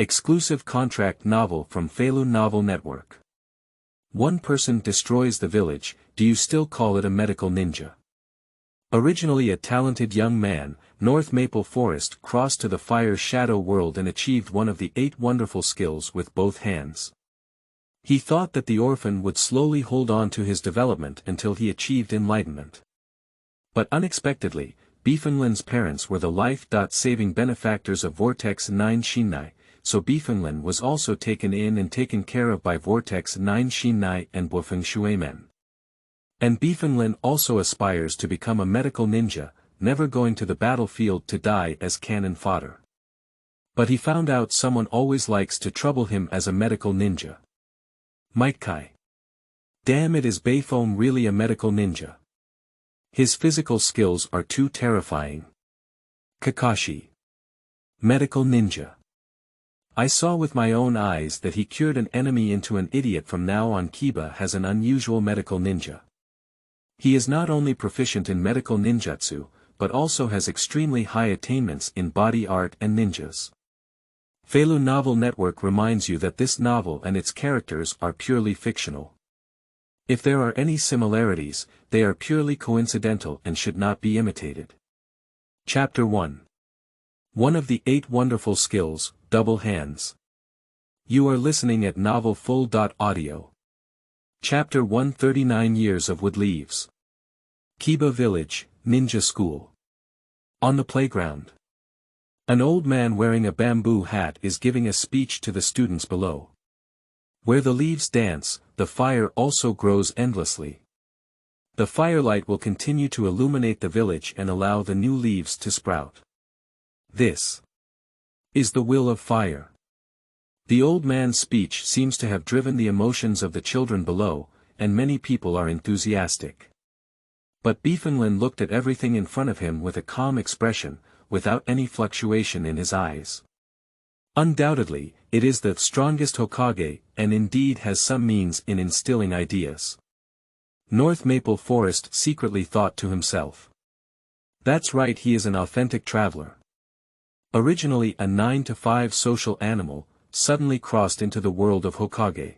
Exclusive contract novel from Feilu Novel Network. One person destroys the village, do you still call it a medical ninja? Originally a talented young man, North Maple Forest crossed to the Fire Shadow world and achieved one of the 8 wonderful skills with both hands. He thought that the orphan would slowly hold on to his development until he achieved enlightenment. But unexpectedly, Beifeng parents were the life-saving benefactors of Vortex 9 Shinai, so Beifeng was also taken in and taken care of by Vortex 9 Shinai and Beifeng Jun. And Beifeng also aspires to become a medical ninja, never going to the battlefield to die as cannon fodder. But he found out someone always likes to trouble him as a medical ninja. Maitkai. Damn, it is Beifeng really a medical ninja? His physical skills are too terrifying. Kakashi. Medical ninja. I saw with my own eyes that he cured an enemy into an idiot. From now on Kiba has an unusual medical ninja. He is not only proficient in medical ninjutsu, but also has extremely high attainments in body art and ninjas. Feilu Novel Network reminds you that this novel and its characters are purely fictional. If there are any similarities, they are purely coincidental and should not be imitated. Chapter 1. One of the 8 wonderful skills, double hands. You are listening at novelfull.audio. Chapter 1. 39 Years of Wood Leaves. Kiba Village, Ninja School. On the playground. An old man wearing a bamboo hat is giving a speech to the students below. Where the leaves dance, the fire also grows endlessly. The firelight will continue to illuminate the village and allow the new leaves to sprout. This is the will of fire. The old man's speech seems to have driven the emotions of the children below, and many people are enthusiastic. But Beifeng looked at everything in front of him with a calm expression, without any fluctuation in his eyes. Undoubtedly, it is the strongest Hokage, and indeed has some means in instilling ideas. North Maple Forest secretly thought to himself. That's right, he is an authentic traveler. Originally a 9-to-5 social animal, suddenly crossed into the world of Hokage.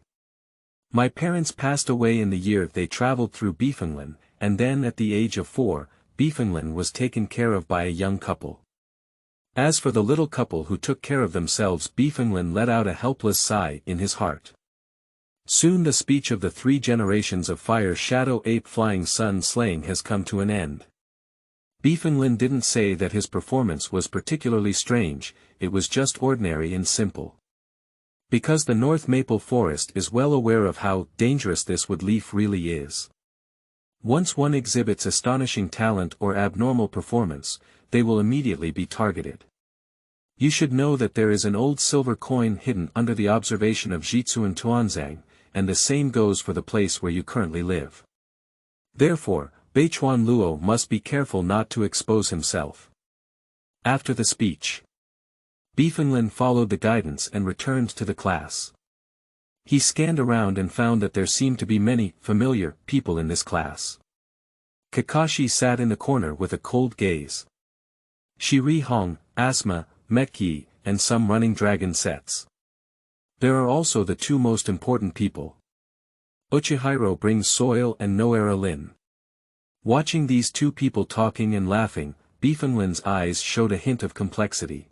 My parents passed away in the year they traveled through Beifeng, and then at the age of 4, Beifeng was taken care of by a young couple. As for the little couple who took care of themselves, Beifeng let out a helpless sigh in his heart. Soon the speech of the 3 generations of Fire Shadow Ape Flying Sun slaying has come to an end. Beifeng didn't say that his performance was particularly strange, it was just ordinary and simple. Because the North Maple Forest is well aware of how dangerous this wood leaf really is. Once one exhibits astonishing talent or abnormal performance, they will immediately be targeted. You should know that there is an old silver coin hidden under the observation of Jitsu and Tuanzang, and the same goes for the place where you currently live. Therefore, Beichuan Luo must be careful not to expose himself. After the speech, Beifeng followed the guidance and returned to the class. He scanned around and found that there seemed to be many familiar people in this class. Kakashi sat in the corner with a cold gaze. Shiri Hong, Asma, Metkey, and some running dragon sets. There are also the 2 most important people. Uchihiro brings soil and Noera Lin. Watching these 2 people talking and laughing, Beifeng's eyes showed a hint of complexity.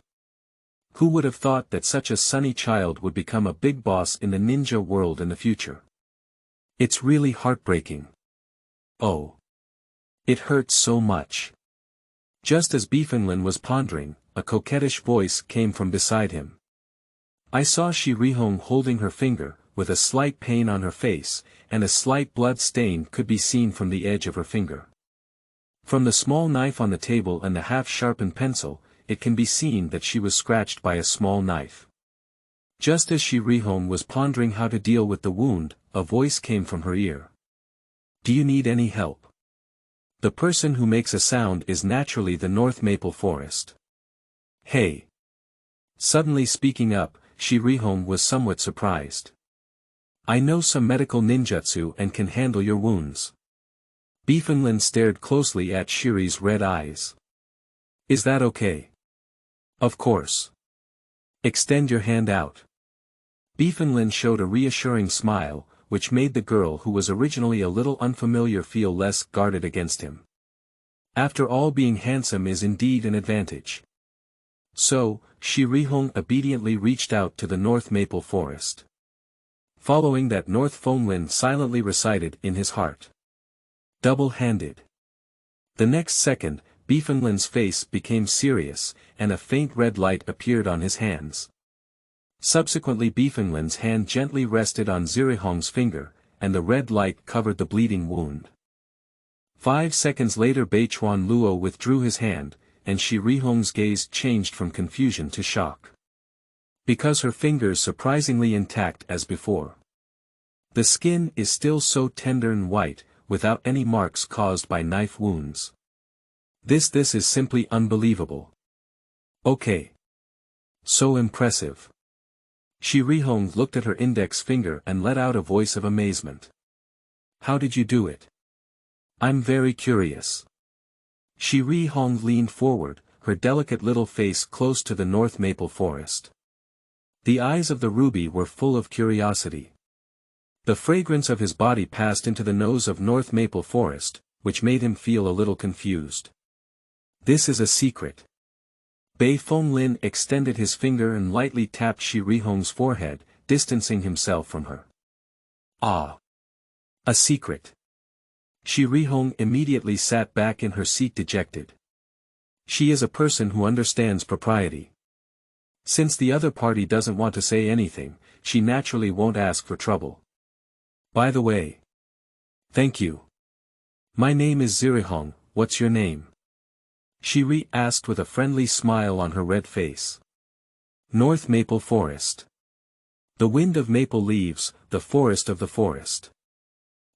Who would have thought that such a sunny child would become a big boss in the ninja world in the future? It's really heartbreaking. Oh. It hurts so much. Just as Beifeng was pondering, a coquettish voice came from beside him. I saw Shirihong holding her finger, with a slight pain on her face, and a slight blood stain could be seen from the edge of her finger. From the small knife on the table and the half-sharpened pencil, it can be seen that she was scratched by a small knife. Just as Shirihong was pondering how to deal with the wound, a voice came from her ear. Do you need any help? The person who makes a sound is naturally the North Maple Forest. Hey! Suddenly speaking up, Shirihong was somewhat surprised. I know some medical ninjutsu and can handle your wounds. Beifeng stared closely at Shiri's red eyes. Is that okay? Of course. Extend your hand out. Beifeng Jun showed a reassuring smile, which made the girl who was originally a little unfamiliar feel less guarded against him. After all, being handsome is indeed an advantage. So, Shi Rihong obediently reached out to the North Maple Forest. Following that, North Fenglin silently recited in his heart. Double-handed. The next second, Beifeng Jun's face became serious, and a faint red light appeared on his hands. Subsequently, Beifeng Jun's hand gently rested on Zirihong's finger, and the red light covered the bleeding wound. 5 seconds later, Beichuan Luo withdrew his hand, and Shi Rihong's gaze changed from confusion to shock. Because her fingers surprisingly intact as before. The skin is still so tender and white, without any marks caused by knife wounds. This is simply unbelievable. Okay. So impressive. Shi Rihong looked at her index finger and let out a voice of amazement. How did you do it? I'm very curious. Shi Rihong leaned forward, her delicate little face close to the North Maple Forest. The eyes of the ruby were full of curiosity. The fragrance of his body passed into the nose of North Maple Forest, which made him feel a little confused. This is a secret. Beifeng Jun extended his finger and lightly tapped Shi Rihong's forehead, distancing himself from her. Ah! A secret. Shi Rihong immediately sat back in her seat dejected. She is a person who understands propriety. Since the other party doesn't want to say anything, she naturally won't ask for trouble. By the way. Thank you. My name is Zirihong, what's your name? Shi asked with a friendly smile on her red face. North Maple Forest. The wind of maple leaves, the forest of the forest.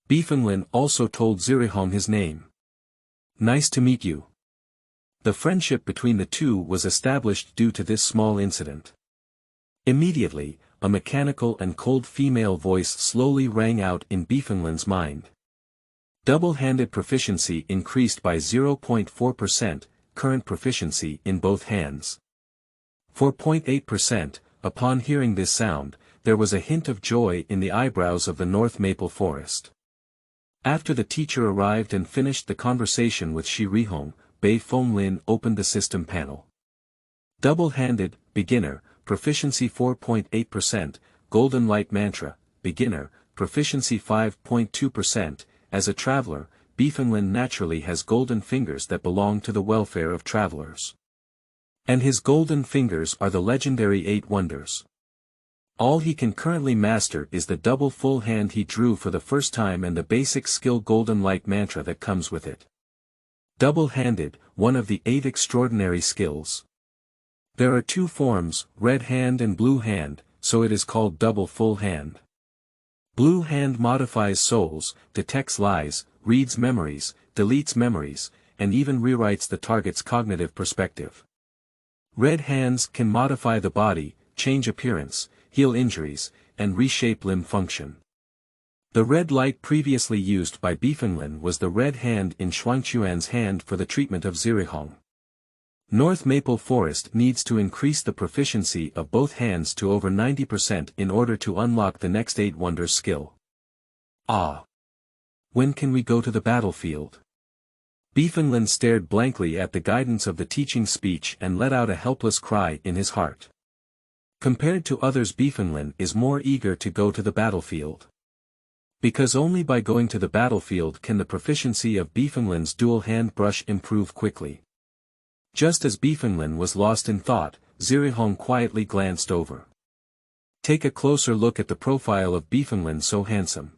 Beifeng Jun also told Zirihong his name. Nice to meet you. The friendship between the two was established due to this small incident. Immediately, a mechanical and cold female voice slowly rang out in Beifeng Jun's mind. Double-handed proficiency increased by 0.4%, current proficiency in both hands. 4.8%, upon hearing this sound, there was a hint of joy in the eyebrows of the North Maple Forest. After the teacher arrived and finished the conversation with Shi Rihong, Beifeng Jun opened the system panel. Double-handed, beginner, proficiency 4.8%, golden light mantra, beginner, proficiency 5.2%, as a traveler, Beifeng Jun naturally has golden fingers that belong to the welfare of travelers. And his golden fingers are the legendary 8 wonders. All he can currently master is the double full hand he drew for the first time and the basic skill golden light mantra that comes with it. Double-handed, one of the 8 extraordinary skills. There are 2 forms, red hand and blue hand, so it is called double full hand. Blue hand modifies souls, detects lies, reads memories, deletes memories, and even rewrites the target's cognitive perspective. Red hands can modify the body, change appearance, heal injuries, and reshape limb function. The red light previously used by Beifeng Jun was the red hand in Shuangquan's hand for the treatment of Zirihong. North Maple Forest needs to increase the proficiency of both hands to over 90% in order to unlock the next 8 wonders skill. Ah! When can we go to the battlefield? Beifeng Jun stared blankly at the guidance of the teaching speech and let out a helpless cry in his heart. Compared to others, Beifeng Jun is more eager to go to the battlefield. Because only by going to the battlefield can the proficiency of Beifeng Jun's dual hand brush improve quickly. Just as Beifeng Jun was lost in thought, Zirihong quietly glanced over. Take a closer look at the profile of Beifeng Jun, so handsome.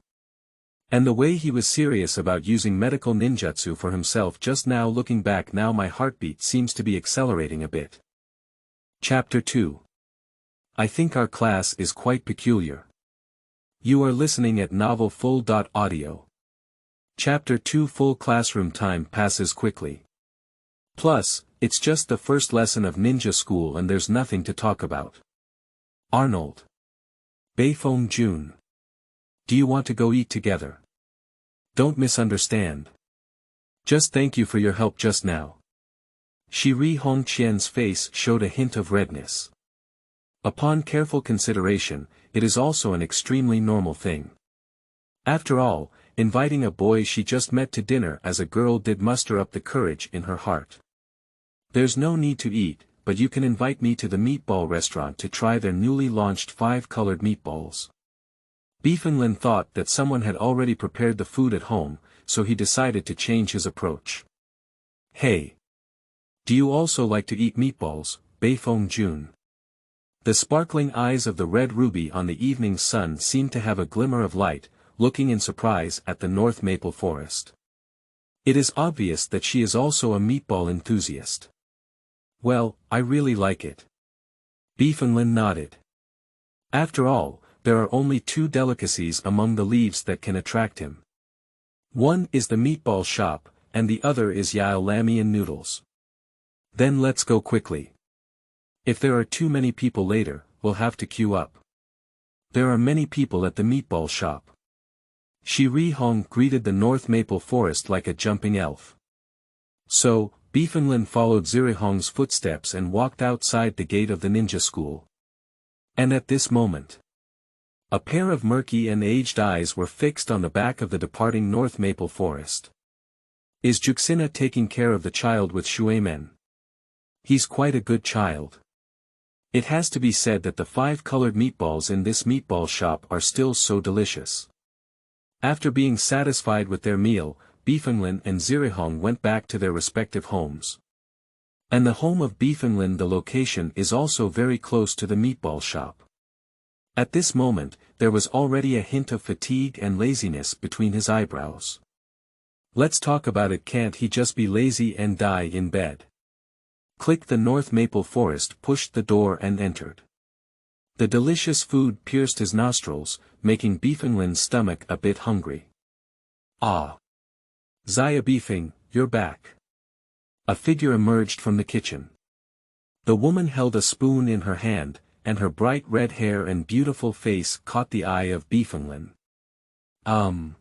And the way he was serious about using medical ninjutsu for himself just now. Looking back now, my heartbeat seems to be accelerating a bit. Chapter 2. I think our class is quite peculiar. You are listening at Novel Full.audio. Chapter 2. Full classroom time passes quickly. Plus, it's just the first lesson of ninja school and there's nothing to talk about. Arnold. Beifeng Jun. Do you want to go eat together? Don't misunderstand. Just thank you for your help just now. Shi Rihong Qian's face showed a hint of redness. Upon careful consideration, it is also an extremely normal thing. After all, inviting a boy she just met to dinner as a girl did muster up the courage in her heart. There's no need to eat, but you can invite me to the meatball restaurant to try their newly launched 5-colored meatballs. Beifeng thought that someone had already prepared the food at home, so he decided to change his approach. Hey! Do you also like to eat meatballs, Beifeng Jun? The sparkling eyes of the red ruby on the evening sun seemed to have a glimmer of light, looking in surprise at the North Maple Forest. It is obvious that she is also a meatball enthusiast. Well, I really like it. Beifeng nodded. After all, there are only 2 delicacies among the leaves that can attract him. One is the meatball shop, and the other is Yao Lamian noodles. Then let's go quickly. If there are too many people later, we'll have to queue up. There are many people at the meatball shop. Shi Rihong greeted the North Maple Forest like a jumping elf. So, Beifeng followed Zirihong's footsteps and walked outside the gate of the ninja school. And at this moment, a pair of murky and aged eyes were fixed on the back of the departing North Maple Forest. Is Juxina taking care of the child with Shuimen? He's quite a good child. It has to be said that the 5-colored meatballs in this meatball shop are still so delicious. After being satisfied with their meal, Beifeng and Zirihong went back to their respective homes. And the home of Beifeng, the location is also very close to the meatball shop. At this moment, there was already a hint of fatigue and laziness between his eyebrows. Let's talk about it, can't he just be lazy and die in bed? Click. The North Maple Forest pushed the door and entered. The delicious food pierced his nostrils, making Beifeng's stomach a bit hungry. Ah! Xia Beifeng, you're back. A figure emerged from the kitchen. The woman held a spoon in her hand, and her bright red hair and beautiful face caught the eye of Beifeng. I'm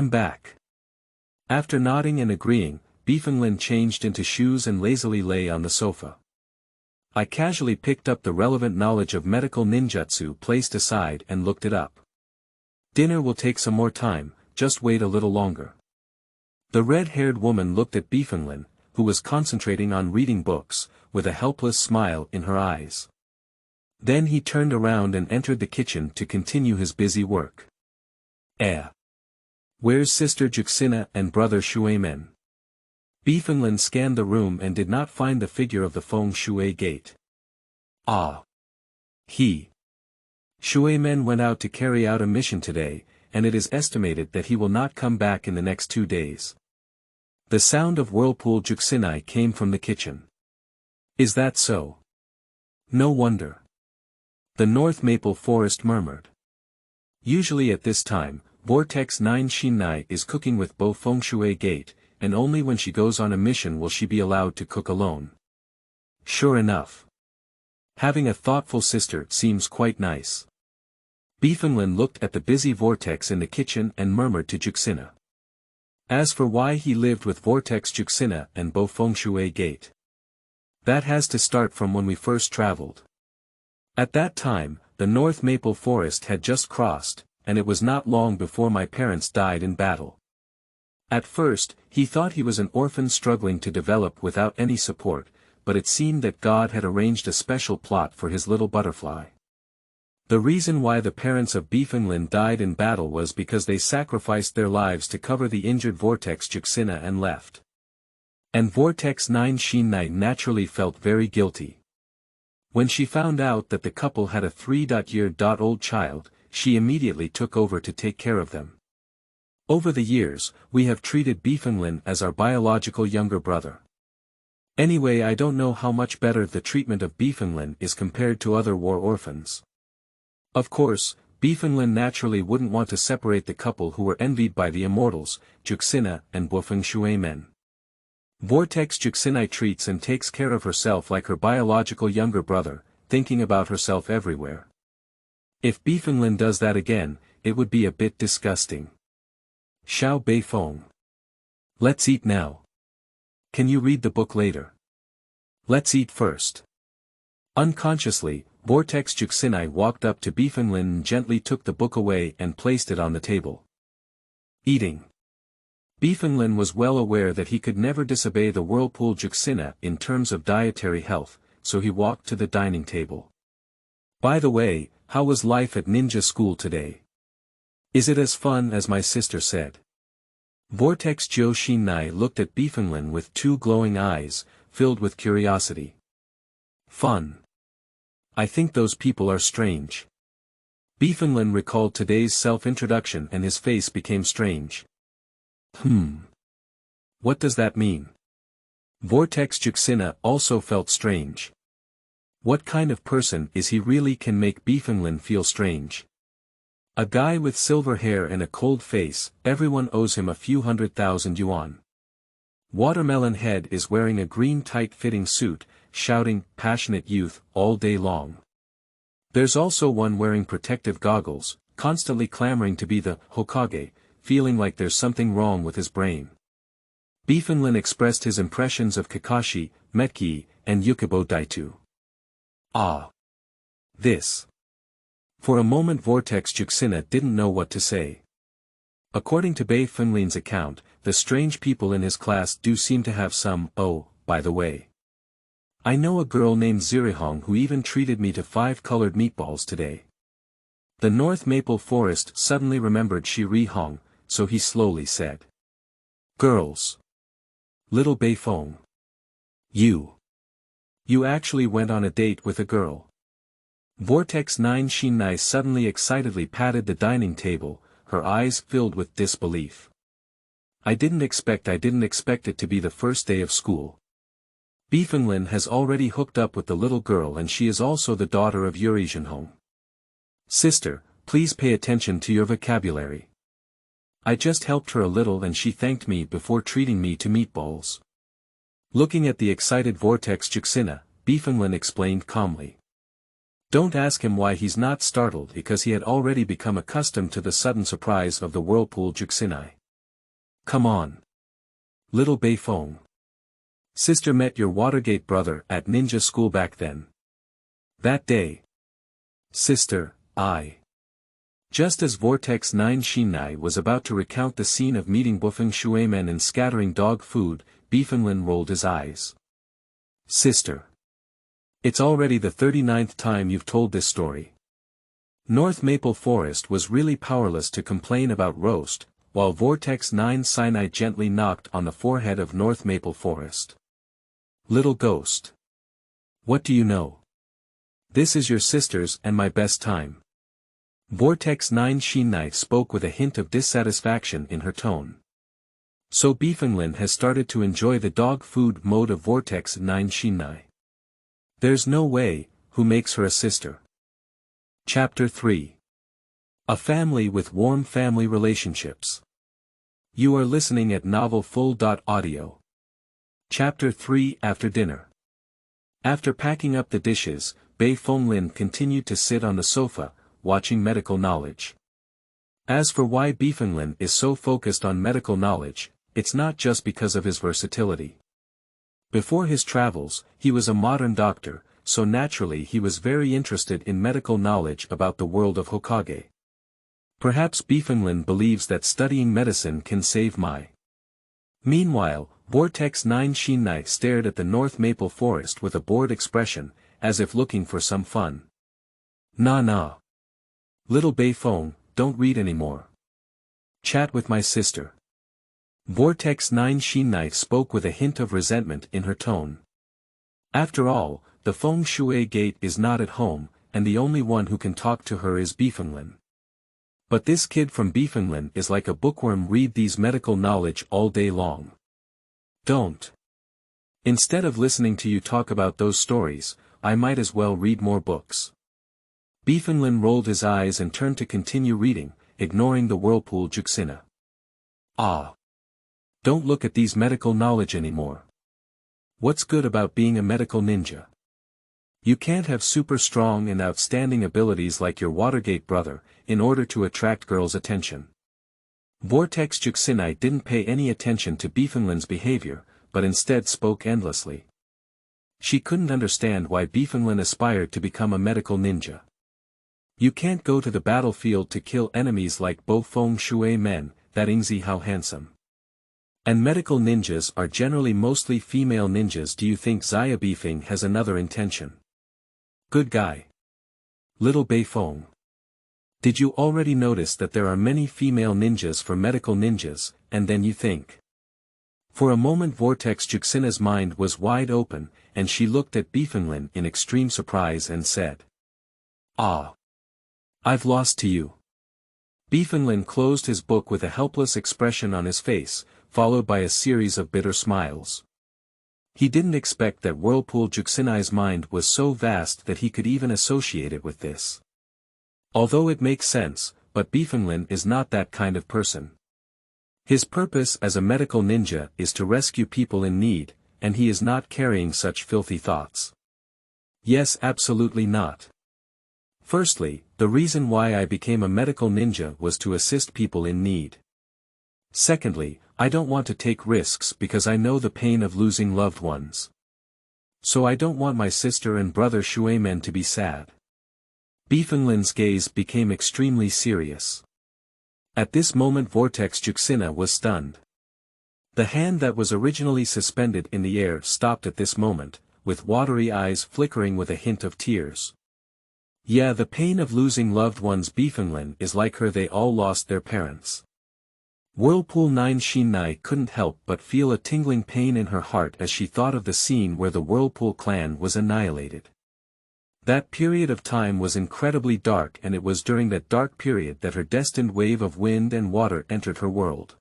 back. After nodding and agreeing, Beifeng changed into shoes and lazily lay on the sofa. I casually picked up the relevant knowledge of medical ninjutsu placed aside and looked it up. Dinner will take some more time, just wait a little longer. The red-haired woman looked at Beifeng, who was concentrating on reading books, with a helpless smile in her eyes. Then he turned around and entered the kitchen to continue his busy work. Where's Sister Juxina and Brother Shuimen? Beifeng scanned the room and did not find the figure of the feng shui gate. Shuimen went out to carry out a mission today, and it is estimated that he will not come back in the next 2 days. The sound of whirlpool Juxinai came from the kitchen. Is that so? No wonder. The North Maple Forest murmured. Usually at this time, Vortex 9 Shinai is cooking with Bo Feng Shui Gate, and only when she goes on a mission will she be allowed to cook alone. Sure enough. Having a thoughtful sister seems quite nice. Beifeng looked at the busy Vortex in the kitchen and murmured to Juxina. As for why he lived with Vortex Juxina and Bo Feng Shui Gate, that has to start from when we first traveled. At that time, the North Maple Forest had just crossed, and it was not long before my parents died in battle. At first, he thought he was an orphan struggling to develop without any support, but it seemed that God had arranged a special plot for his little butterfly. The reason why the parents of Beifeng died in battle was because they sacrificed their lives to cover the injured Vortex Juxina and left. And Vortex 9 Shinai naturally felt very guilty. When she found out that the couple had a 3-year-old child, she immediately took over to take care of them. Over the years, we have treated Beifeng as our biological younger brother. Anyway, I don't know how much better the treatment of Beifeng is compared to other war orphans. Of course, Beifeng naturally wouldn't want to separate the couple who were envied by the immortals, Juxina and Bofeng Shuimen. Vortex Juxinai treats and takes care of herself like her biological younger brother, thinking about herself everywhere. If Beifeng does that again, it would be a bit disgusting. Xiao Beifeng. Let's eat now. Can you read the book later? Let's eat first. Unconsciously, Vortex Juxinai walked up to Beifeng Jun and gently took the book away and placed it on the table. Eating. Beifeng Jun was well aware that he could never disobey the Whirlpool Juxina in terms of dietary health, so he walked to the dining table. By the way, how was life at ninja school today? Is it as fun as my sister said? Vortex Juxinai looked at Beifeng Jun with two glowing eyes, filled with curiosity. Fun. I think those people are strange. Beifeng Jun recalled today's self-introduction and his face became strange. What does that mean? Vortex Juxina also felt strange. What kind of person is he really can make Beifeng Jun feel strange? A guy with silver hair and a cold face, everyone owes him a few 100,000 yuan. Watermelon Head is wearing a green tight-fitting suit, shouting, passionate youth, all day long. There's also one wearing protective goggles, constantly clamoring to be the Hokage, feeling like there's something wrong with his brain. Beifeng Jun expressed his impressions of Kakashi, Metkey, and Yukibo Daitu. Ah. This. For a moment Vortex Juxina didn't know what to say. According to Beifeng Jun's account, the strange people in his class do seem to have some, oh, by the way. I know a girl named Zirihong who even treated me to 5 colored meatballs today. The North Maple Forest suddenly remembered Shirihong, so he slowly said. Girls. Little Beifeng. You actually went on a date with a girl. Vortex Juxinai suddenly excitedly patted the dining table, her eyes filled with disbelief. I didn't expect it to be the first day of school. Beifeng Jun has already hooked up with the little girl and she is also the daughter of Yuri Zhenhong. Sister, please pay attention to your vocabulary. I just helped her a little and she thanked me before treating me to meatballs. Looking at the excited Vortex Juxina, Beifeng Jun explained calmly. Don't ask him why he's not startled because he had already become accustomed to the sudden surprise of the Whirlpool Juxinai. Come on. Little Beifeng. Sister met your Watergate brother at ninja school back then. That day. Sister, Just as Vortex Juxinai was about to recount the scene of meeting Beifeng Shuimen and scattering dog food, Beifeng Jun rolled his eyes. Sister. It's already the 39th time you've told this story. North Maple Forest was really powerless to complain about roast, while Vortex Juxinai gently knocked on the forehead of North Maple Forest. Little ghost. What do you know? This is your sister's and my best time. Vortex Juxinai spoke with a hint of dissatisfaction in her tone. So Beifeng Jun has started to enjoy the dog food mode of Vortex Juxinai. There's no way, who makes her a sister? Chapter 3. A family with warm family relationships. You are listening at novelfull.audio. Chapter 3. After dinner. After packing up the dishes, Beifeng Jun continued to sit on the sofa, watching medical knowledge. As for why Beifeng Jun is so focused on medical knowledge, it's not just because of his versatility. Before his travels, he was a modern doctor, so naturally he was very interested in medical knowledge about the world of Hokage. Perhaps Beifeng Jun believes that studying medicine can save Mai. Meanwhile, Vortex Juxinai stared at the North Maple Forest with a bored expression, as if looking for some fun. Nah. Little Beifeng, don't read anymore. Chat with my sister. Vortex Juxinai spoke with a hint of resentment in her tone. After all, the Feng Shui gate is not at home, and the only one who can talk to her is Beifeng Jun. But this kid from Beifeng Jun is like a bookworm, read these medical knowledge all day long. Don't. Instead of listening to you talk about those stories, I might as well read more books. Beifeng Jun rolled his eyes and turned to continue reading, ignoring the Whirlpool Juxina. Don't look at these medical knowledge anymore. What's good about being a medical ninja? You can't have super strong and outstanding abilities like your Watergate brother, in order to attract girls' attention. Vortex Juxinai didn't pay any attention to Beifeng Jun's behavior, but instead spoke endlessly. She couldn't understand why Beifeng aspired to become a medical ninja. You can't go to the battlefield to kill enemies like Beifeng Shui men, that Ingzi how handsome. And medical ninjas are generally mostly female ninjas. Do you think Xia Beifeng has another intention? Good guy. Little Beifeng. Did you already notice that there are many female ninjas for medical ninjas, and then you think? For a moment Vortex Juxina's mind was wide open, and she looked at Beifeng in extreme surprise and said. Ah. I've lost to you. Beifeng closed his book with a helpless expression on his face, followed by a series of bitter smiles. He didn't expect that Whirlpool Juxinai's mind was so vast that he could even associate it with this. Although it makes sense, but Beifeng is not that kind of person. His purpose as a medical ninja is to rescue people in need, and he is not carrying such filthy thoughts. Yes, absolutely not. Firstly, the reason why I became a medical ninja was to assist people in need. Secondly, I don't want to take risks because I know the pain of losing loved ones. So I don't want my sister and brother Shuimen to be sad. Beifeng's gaze became extremely serious. At this moment Vortex Juxina was stunned. The hand that was originally suspended in the air stopped at this moment, with watery eyes flickering with a hint of tears. Yeah, the pain of losing loved ones. Beifeng is like her, they all lost their parents. Whirlpool 9 Shinai couldn't help but feel a tingling pain in her heart as she thought of the scene where the Whirlpool clan was annihilated. That period of time was incredibly dark, and it was during that dark period that her destined wave of wind and water entered her world.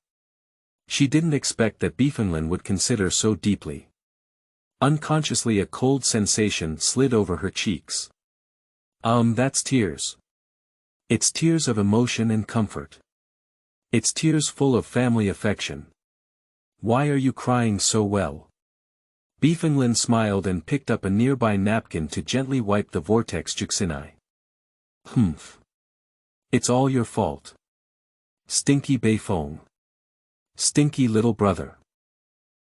She didn't expect that Beifeng would consider so deeply. Unconsciously a cold sensation slid over her cheeks. That's tears. It's tears of emotion and comfort. It's tears full of family affection. Why are you crying so well? Beifeng smiled and picked up a nearby napkin to gently wipe the Vortex Juxinai. Humph. It's all your fault. Stinky Beifeng. Stinky little brother.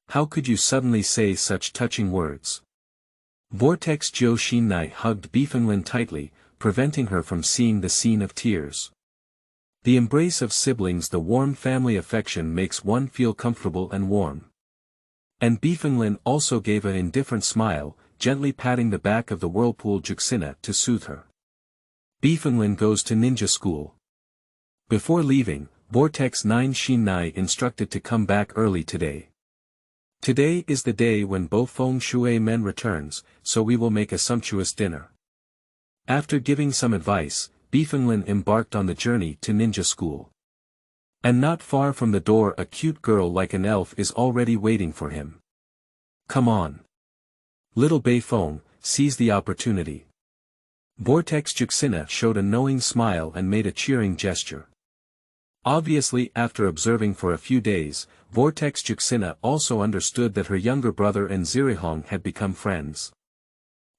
How could you suddenly say such touching words? Vortex Jo Shinai hugged Beifeng tightly, preventing her from seeing the scene of tears. The embrace of siblings, the warm family affection makes one feel comfortable and warm. And Beifeng also gave an indifferent smile, gently patting the back of the Whirlpool Juxina to soothe her. Beifeng goes to ninja school. Before leaving, Vortex 9 Shinai instructed to come back early today. Today is the day when Beifeng Shui Men returns, so we will make a sumptuous dinner. After giving some advice, Beifeng embarked on the journey to ninja school. And not far from the door a cute girl like an elf is already waiting for him. Come on. Little Beifeng, seize the opportunity. Vortex Juxina showed a knowing smile and made a cheering gesture. Obviously, after observing for a few days, Vortex Juxina also understood that her younger brother and Zirihong had become friends.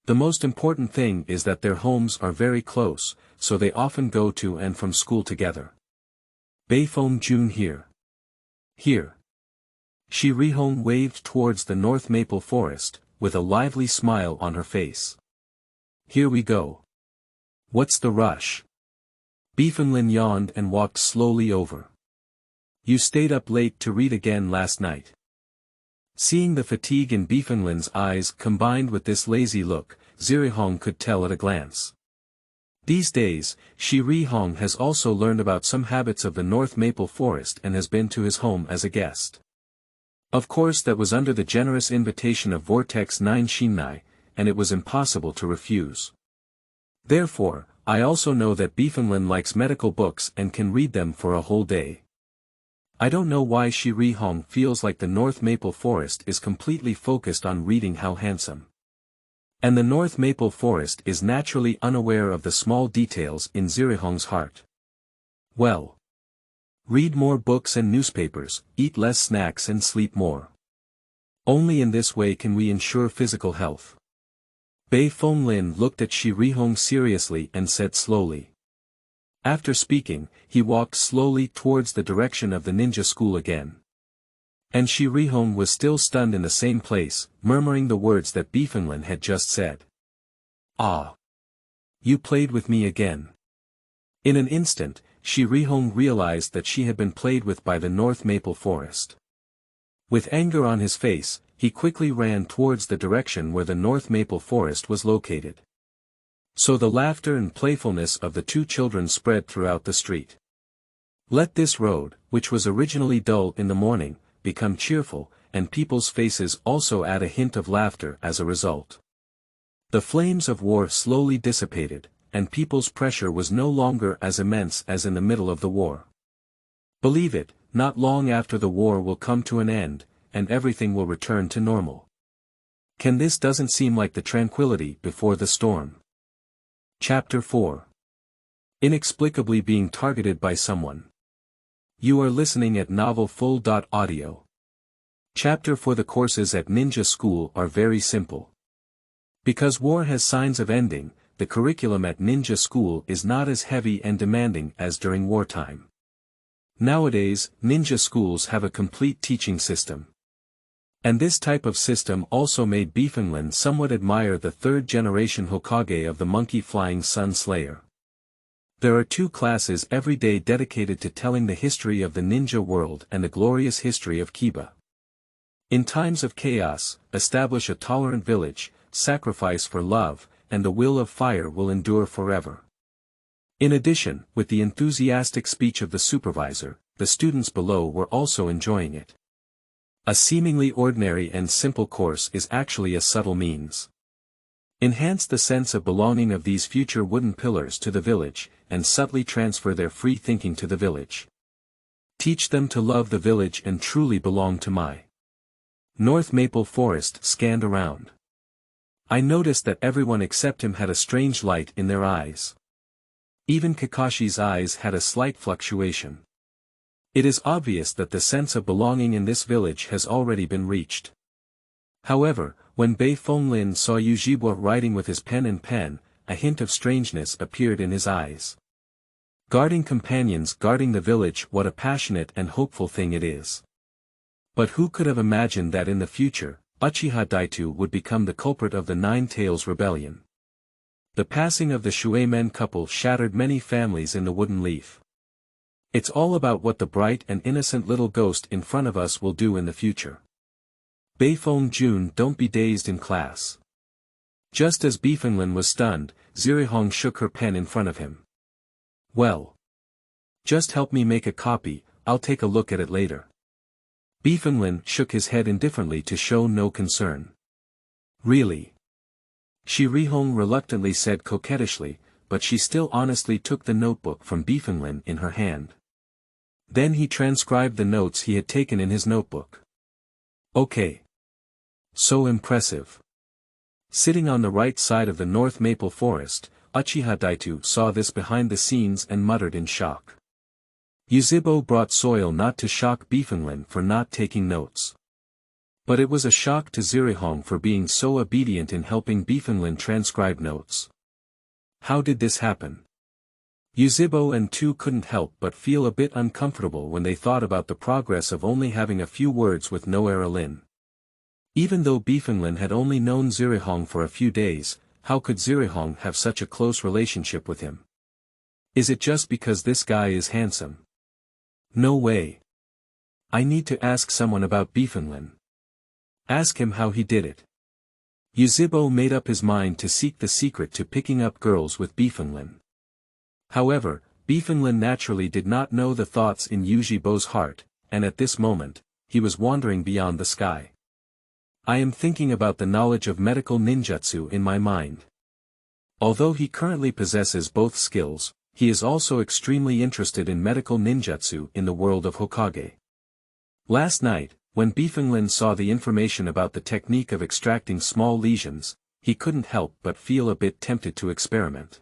The most important thing is that their homes are very close, so they often go to and from school together. Beifeng Jun here. Here. Shirihong waved towards the North Maple Forest, with a lively smile on her face. Here we go. What's the rush? Beifeng yawned and walked slowly over. You stayed up late to read again last night. Seeing the fatigue in Beifeng's eyes combined with this lazy look, Zirihong could tell at a glance. These days, Shirihong has also learned about some habits of the North Maple Forest and has been to his home as a guest. Of course that was under the generous invitation of Vortex 9 Shinai, and it was impossible to refuse. Therefore, I also know that Beifeng likes medical books and can read them for a whole day. I don't know why Shirihong feels like the North Maple Forest is completely focused on reading how handsome. And the North Maple Forest is naturally unaware of the small details in Zirihong's heart. Well. Read more books and newspapers, eat less snacks and sleep more. Only in this way can we ensure physical health. Beifeng looked at Shirihong seriously and said slowly. After speaking, he walked slowly towards the direction of the ninja school again. And Shi Rihong was still stunned in the same place, murmuring the words that Beifeng had just said. Ah! You played with me again. In an instant, Shi Rihong realized that she had been played with by the North Maple Forest. With anger on his face, he quickly ran towards the direction where the North Maple Forest was located. So the laughter and playfulness of the two children spread throughout the street. Let this road, which was originally dull in the morning, become cheerful, and people's faces also add a hint of laughter as a result. The flames of war slowly dissipated, and people's pressure was no longer as immense as in the middle of the war. Believe it, not long after the war will come to an end, and everything will return to normal. This doesn't seem like the tranquility before the storm. Chapter 4. Inexplicably being targeted by someone. You are listening at novelfull.audio. Chapter 4. The courses at Ninja School are very simple. Because war has signs of ending, the curriculum at Ninja School is not as heavy and demanding as during wartime. Nowadays, ninja schools have a complete teaching system. And this type of system also made Beifeng somewhat admire the third-generation Hokage of the monkey-flying sun slayer. There are 2 classes every day dedicated to telling the history of the ninja world and the glorious history of Kiba. In times of chaos, establish a tolerant village, sacrifice for love, and the will of fire will endure forever. In addition, with the enthusiastic speech of the supervisor, the students below were also enjoying it. A seemingly ordinary and simple course is actually a subtle means. Enhance the sense of belonging of these future wooden pillars to the village, and subtly transfer their free thinking to the village. Teach them to love the village and truly belong to my North Maple Forest. Scanned around. I noticed that everyone except him had a strange light in their eyes. Even Kakashi's eyes had a slight fluctuation. It is obvious that the sense of belonging in this village has already been reached. However, when Beifeng saw Yujibo writing with his pen and pen, a hint of strangeness appeared in his eyes. Guarding companions guarding the village, what a passionate and hopeful thing it is. But who could have imagined that in the future, Uchiha Daitu would become the culprit of the Nine Tails Rebellion? The passing of the Shuemen couple shattered many families in the Wooden Leaf. It's all about what the bright and innocent little ghost in front of us will do in the future. Beifeng Jun, don't be dazed in class. Just as Beifeng was stunned, Zirihong shook her pen in front of him. Well. Just help me make a copy, I'll take a look at it later. Beifeng shook his head indifferently to show no concern. Really? Shi Rihong reluctantly said coquettishly, but she still honestly took the notebook from Beifeng in her hand. Then he transcribed the notes he had taken in his notebook. Okay. So impressive. Sitting on the right side of the North Maple Forest, Uchiha Daitu saw this behind the scenes and muttered in shock. Yuzibo brought soil not to shock Beifeng for not taking notes. But it was a shock to Zirihong for being so obedient in helping Beifeng transcribe notes. How did this happen? Yuzibo and Tu couldn't help but feel a bit uncomfortable when they thought about the progress of only having a few words with Noera Lin. Even though Beifeng had only known Zirihong for a few days, how could Zirihong have such a close relationship with him? Is it just because this guy is handsome? No way. I need to ask someone about Beifeng. Ask him how he did it. Yuzibo made up his mind to seek the secret to picking up girls with Beifeng. However, Beifeng naturally did not know the thoughts in Yujibo's heart, and at this moment, he was wandering beyond the sky. I am thinking about the knowledge of medical ninjutsu in my mind. Although he currently possesses both skills, he is also extremely interested in medical ninjutsu in the world of Hokage. Last night, when Beifeng saw the information about the technique of extracting small lesions, he couldn't help but feel a bit tempted to experiment.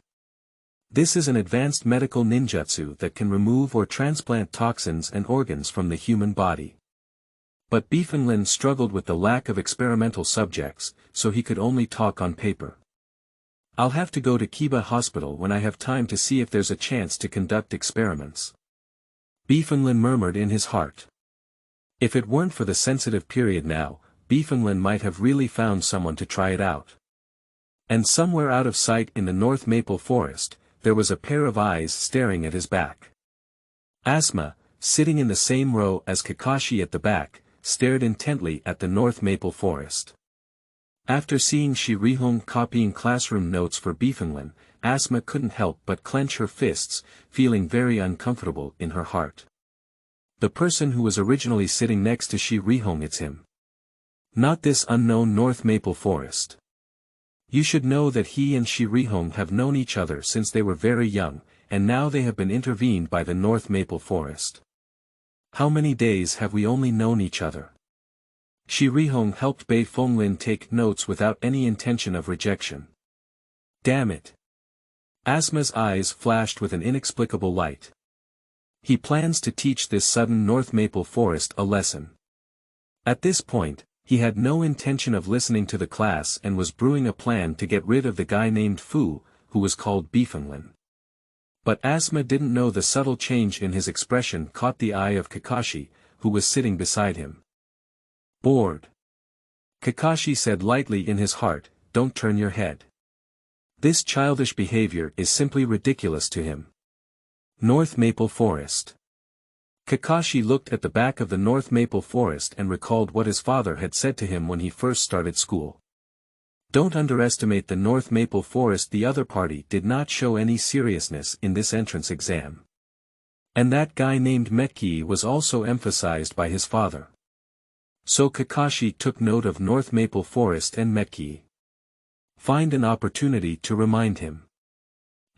This is an advanced medical ninjutsu that can remove or transplant toxins and organs from the human body. But Beifeng struggled with the lack of experimental subjects, so he could only talk on paper. I'll have to go to Kiba Hospital when I have time to see if there's a chance to conduct experiments. Beifeng murmured in his heart. If it weren't for the sensitive period now, Beifeng might have really found someone to try it out. And somewhere out of sight in the North Maple Forest, there was a pair of eyes staring at his back. Asma, sitting in the same row as Kakashi at the back, stared intently at the North Maple Forest. After seeing Shirihong copying classroom notes for Beifeng, Asma couldn't help but clench her fists, feeling very uncomfortable in her heart. The person who was originally sitting next to Shirihong, it's him. Not this unknown North Maple Forest. You should know that he and Shirihong have known each other since they were very young, and now they have been intervened by the North Maple Forest. How many days have we only known each other? Shirihong helped Beifeng take notes without any intention of rejection. Damn it. Asma's eyes flashed with an inexplicable light. He plans to teach this sudden North Maple Forest a lesson. At this point, he had no intention of listening to the class and was brewing a plan to get rid of the guy named Fu, who was called Beifeng. But Asma didn't know the subtle change in his expression caught the eye of Kakashi, who was sitting beside him. Bored. Kakashi said lightly in his heart, "Don't turn your head. This childish behavior is simply ridiculous to him." North Maple Forest. Kakashi looked at the back of the North Maple Forest and recalled what his father had said to him when he first started school. Don't underestimate the North Maple Forest. The other party did not show any seriousness in this entrance exam. And that guy named Metkey was also emphasized by his father. So Kakashi took note of North Maple Forest and Metkey. Find an opportunity to remind him.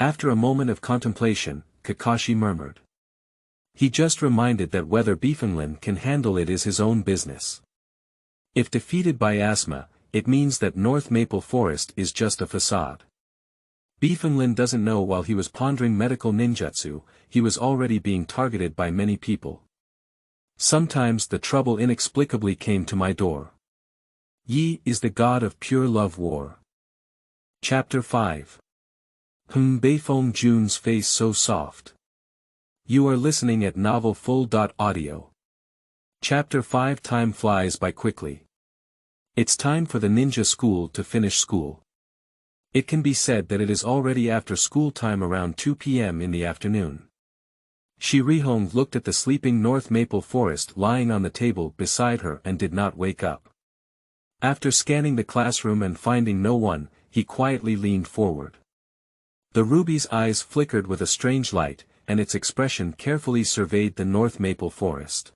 After a moment of contemplation, Kakashi murmured. He just reminded that whether Beifeng can handle it is his own business. If defeated by Asma, it means that North Maple Forest is just a facade. Beifeng doesn't know while he was pondering medical ninjutsu, he was already being targeted by many people. Sometimes the trouble inexplicably came to my door. Yi is the god of pure love war. Chapter 5. Beifeng Jun's face so soft. You are listening at novelfull.audio. Chapter 5. Time flies by quickly. It's time for the ninja school to finish school. It can be said that it is already after school time around 2 p.m. in the afternoon. Shirihong looked at the sleeping North Maple Forest lying on the table beside her and did not wake up. After scanning the classroom and finding no one, he quietly leaned forward. The ruby's eyes flickered with a strange light, and its expression carefully surveyed the North Maple Forest.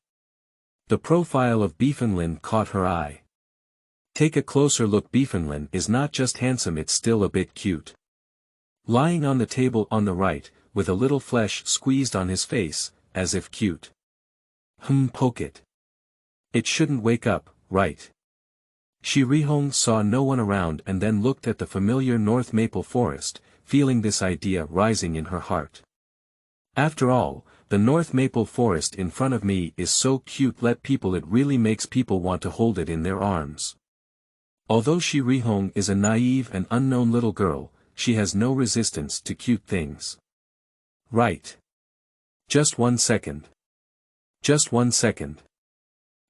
The profile of Beifeng caught her eye. Take a closer look. Beifeng is not just handsome, it's still a bit cute. Lying on the table on the right, with a little flesh squeezed on his face, as if cute. Poke it. It shouldn't wake up, right? Shirihong saw no one around and then looked at the familiar North Maple Forest, feeling this idea rising in her heart. After all, the North Maple Forest in front of me is so cute. Let people, it really makes people want to hold it in their arms. Although Shirihong is a naive and unknown little girl, she has no resistance to cute things. Right. Just 1 second. Just 1 second.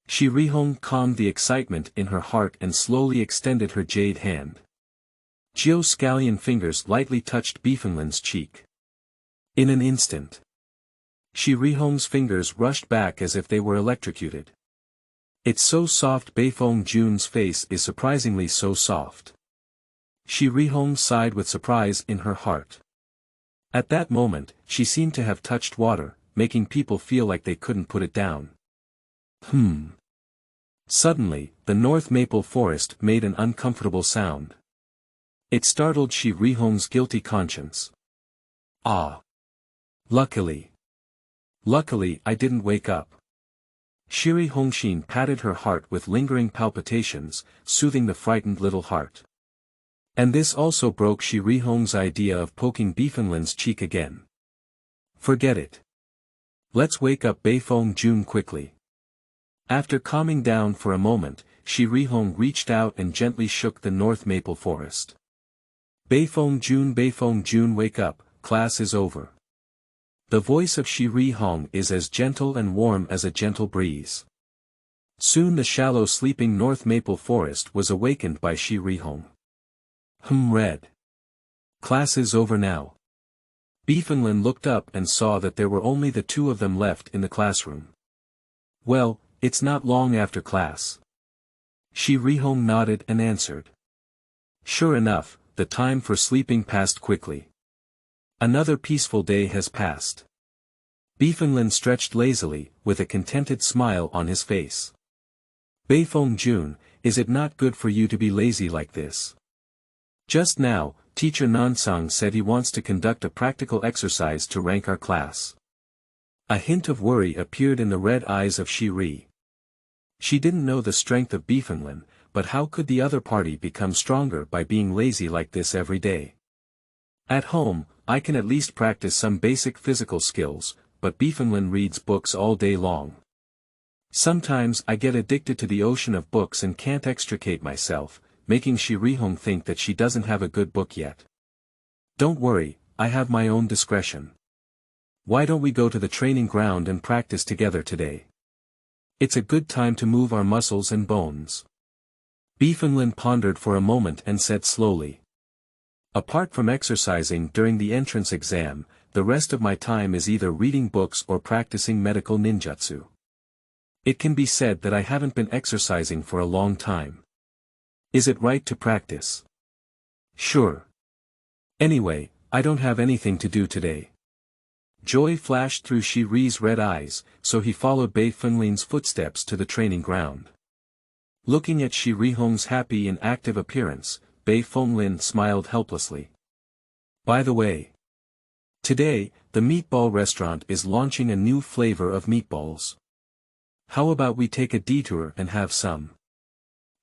Shirihong calmed the excitement in her heart and slowly extended her jade hand. Geoscallion fingers lightly touched Beifeng's cheek. In an instant, Shirihong's fingers rushed back as if they were electrocuted. It's so soft. Beifeng Jun's face is surprisingly so soft. Shirihong sighed with surprise in her heart. At that moment, she seemed to have touched water, making people feel like they couldn't put it down. Suddenly, the North Maple Forest made an uncomfortable sound. It startled Shirihong's guilty conscience. Ah! Luckily, I didn't wake up. Shirihongshin patted her heart with lingering palpitations, soothing the frightened little heart. And this also broke Shirihong's idea of poking Beifeng's cheek again. Forget it. Let's wake up Beifeng Jun quickly. After calming down for a moment, Shirihong reached out and gently shook the North Maple Forest. Beifeng Jun, wake up, class is over. The voice of Shirihong is as gentle and warm as a gentle breeze. Soon the shallow sleeping North Maple Forest was awakened by Shi Rihong. Read. Class is over now. Beifeng Jun looked up and saw that there were only the two of them left in the classroom. Well, it's not long after class. Shi Rihong nodded and answered. Sure enough, the time for sleeping passed quickly. Another peaceful day has passed. Beifeng Jun stretched lazily, with a contented smile on his face. Beifeng Jun, is it not good for you to be lazy like this? Just now, Teacher Nansang said he wants to conduct a practical exercise to rank our class. A hint of worry appeared in the red eyes of Shi Ri. She didn't know the strength of Beifeng Jun, but how could the other party become stronger by being lazy like this every day? At home, I can at least practice some basic physical skills, but Beifeng Jun reads books all day long. Sometimes I get addicted to the ocean of books and can't extricate myself, making Shi Rihong think that she doesn't have a good book yet. Don't worry, I have my own discretion. Why don't we go to the training ground and practice together today? It's a good time to move our muscles and bones. Beifeng Jun pondered for a moment and said slowly. Apart from exercising during the entrance exam, the rest of my time is either reading books or practicing medical ninjutsu. It can be said that I haven't been exercising for a long time. Is it right to practice? Sure. Anyway, I don't have anything to do today. Joy flashed through Shi Ri's red eyes, so he followed Beifeng Jun's footsteps to the training ground. Looking at Shi Rihong's happy and active appearance, Beifeng Jun smiled helplessly. By the way, today, the meatball restaurant is launching a new flavor of meatballs. How about we take a detour and have some?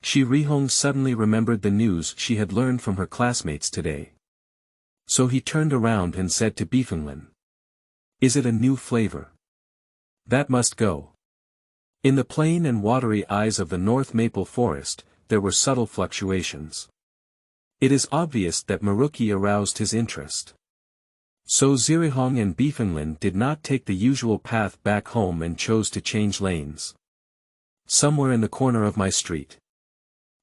Shi Rihong suddenly remembered the news she had learned from her classmates today. So he turned around and said to Beifeng Jun. Is it a new flavor? That must go. In the plain and watery eyes of the North Maple Forest, there were subtle fluctuations. It is obvious that Metkey aroused his interest. So Zirihong and Beifeng Jun did not take the usual path back home and chose to change lanes. Somewhere in the corner of my street.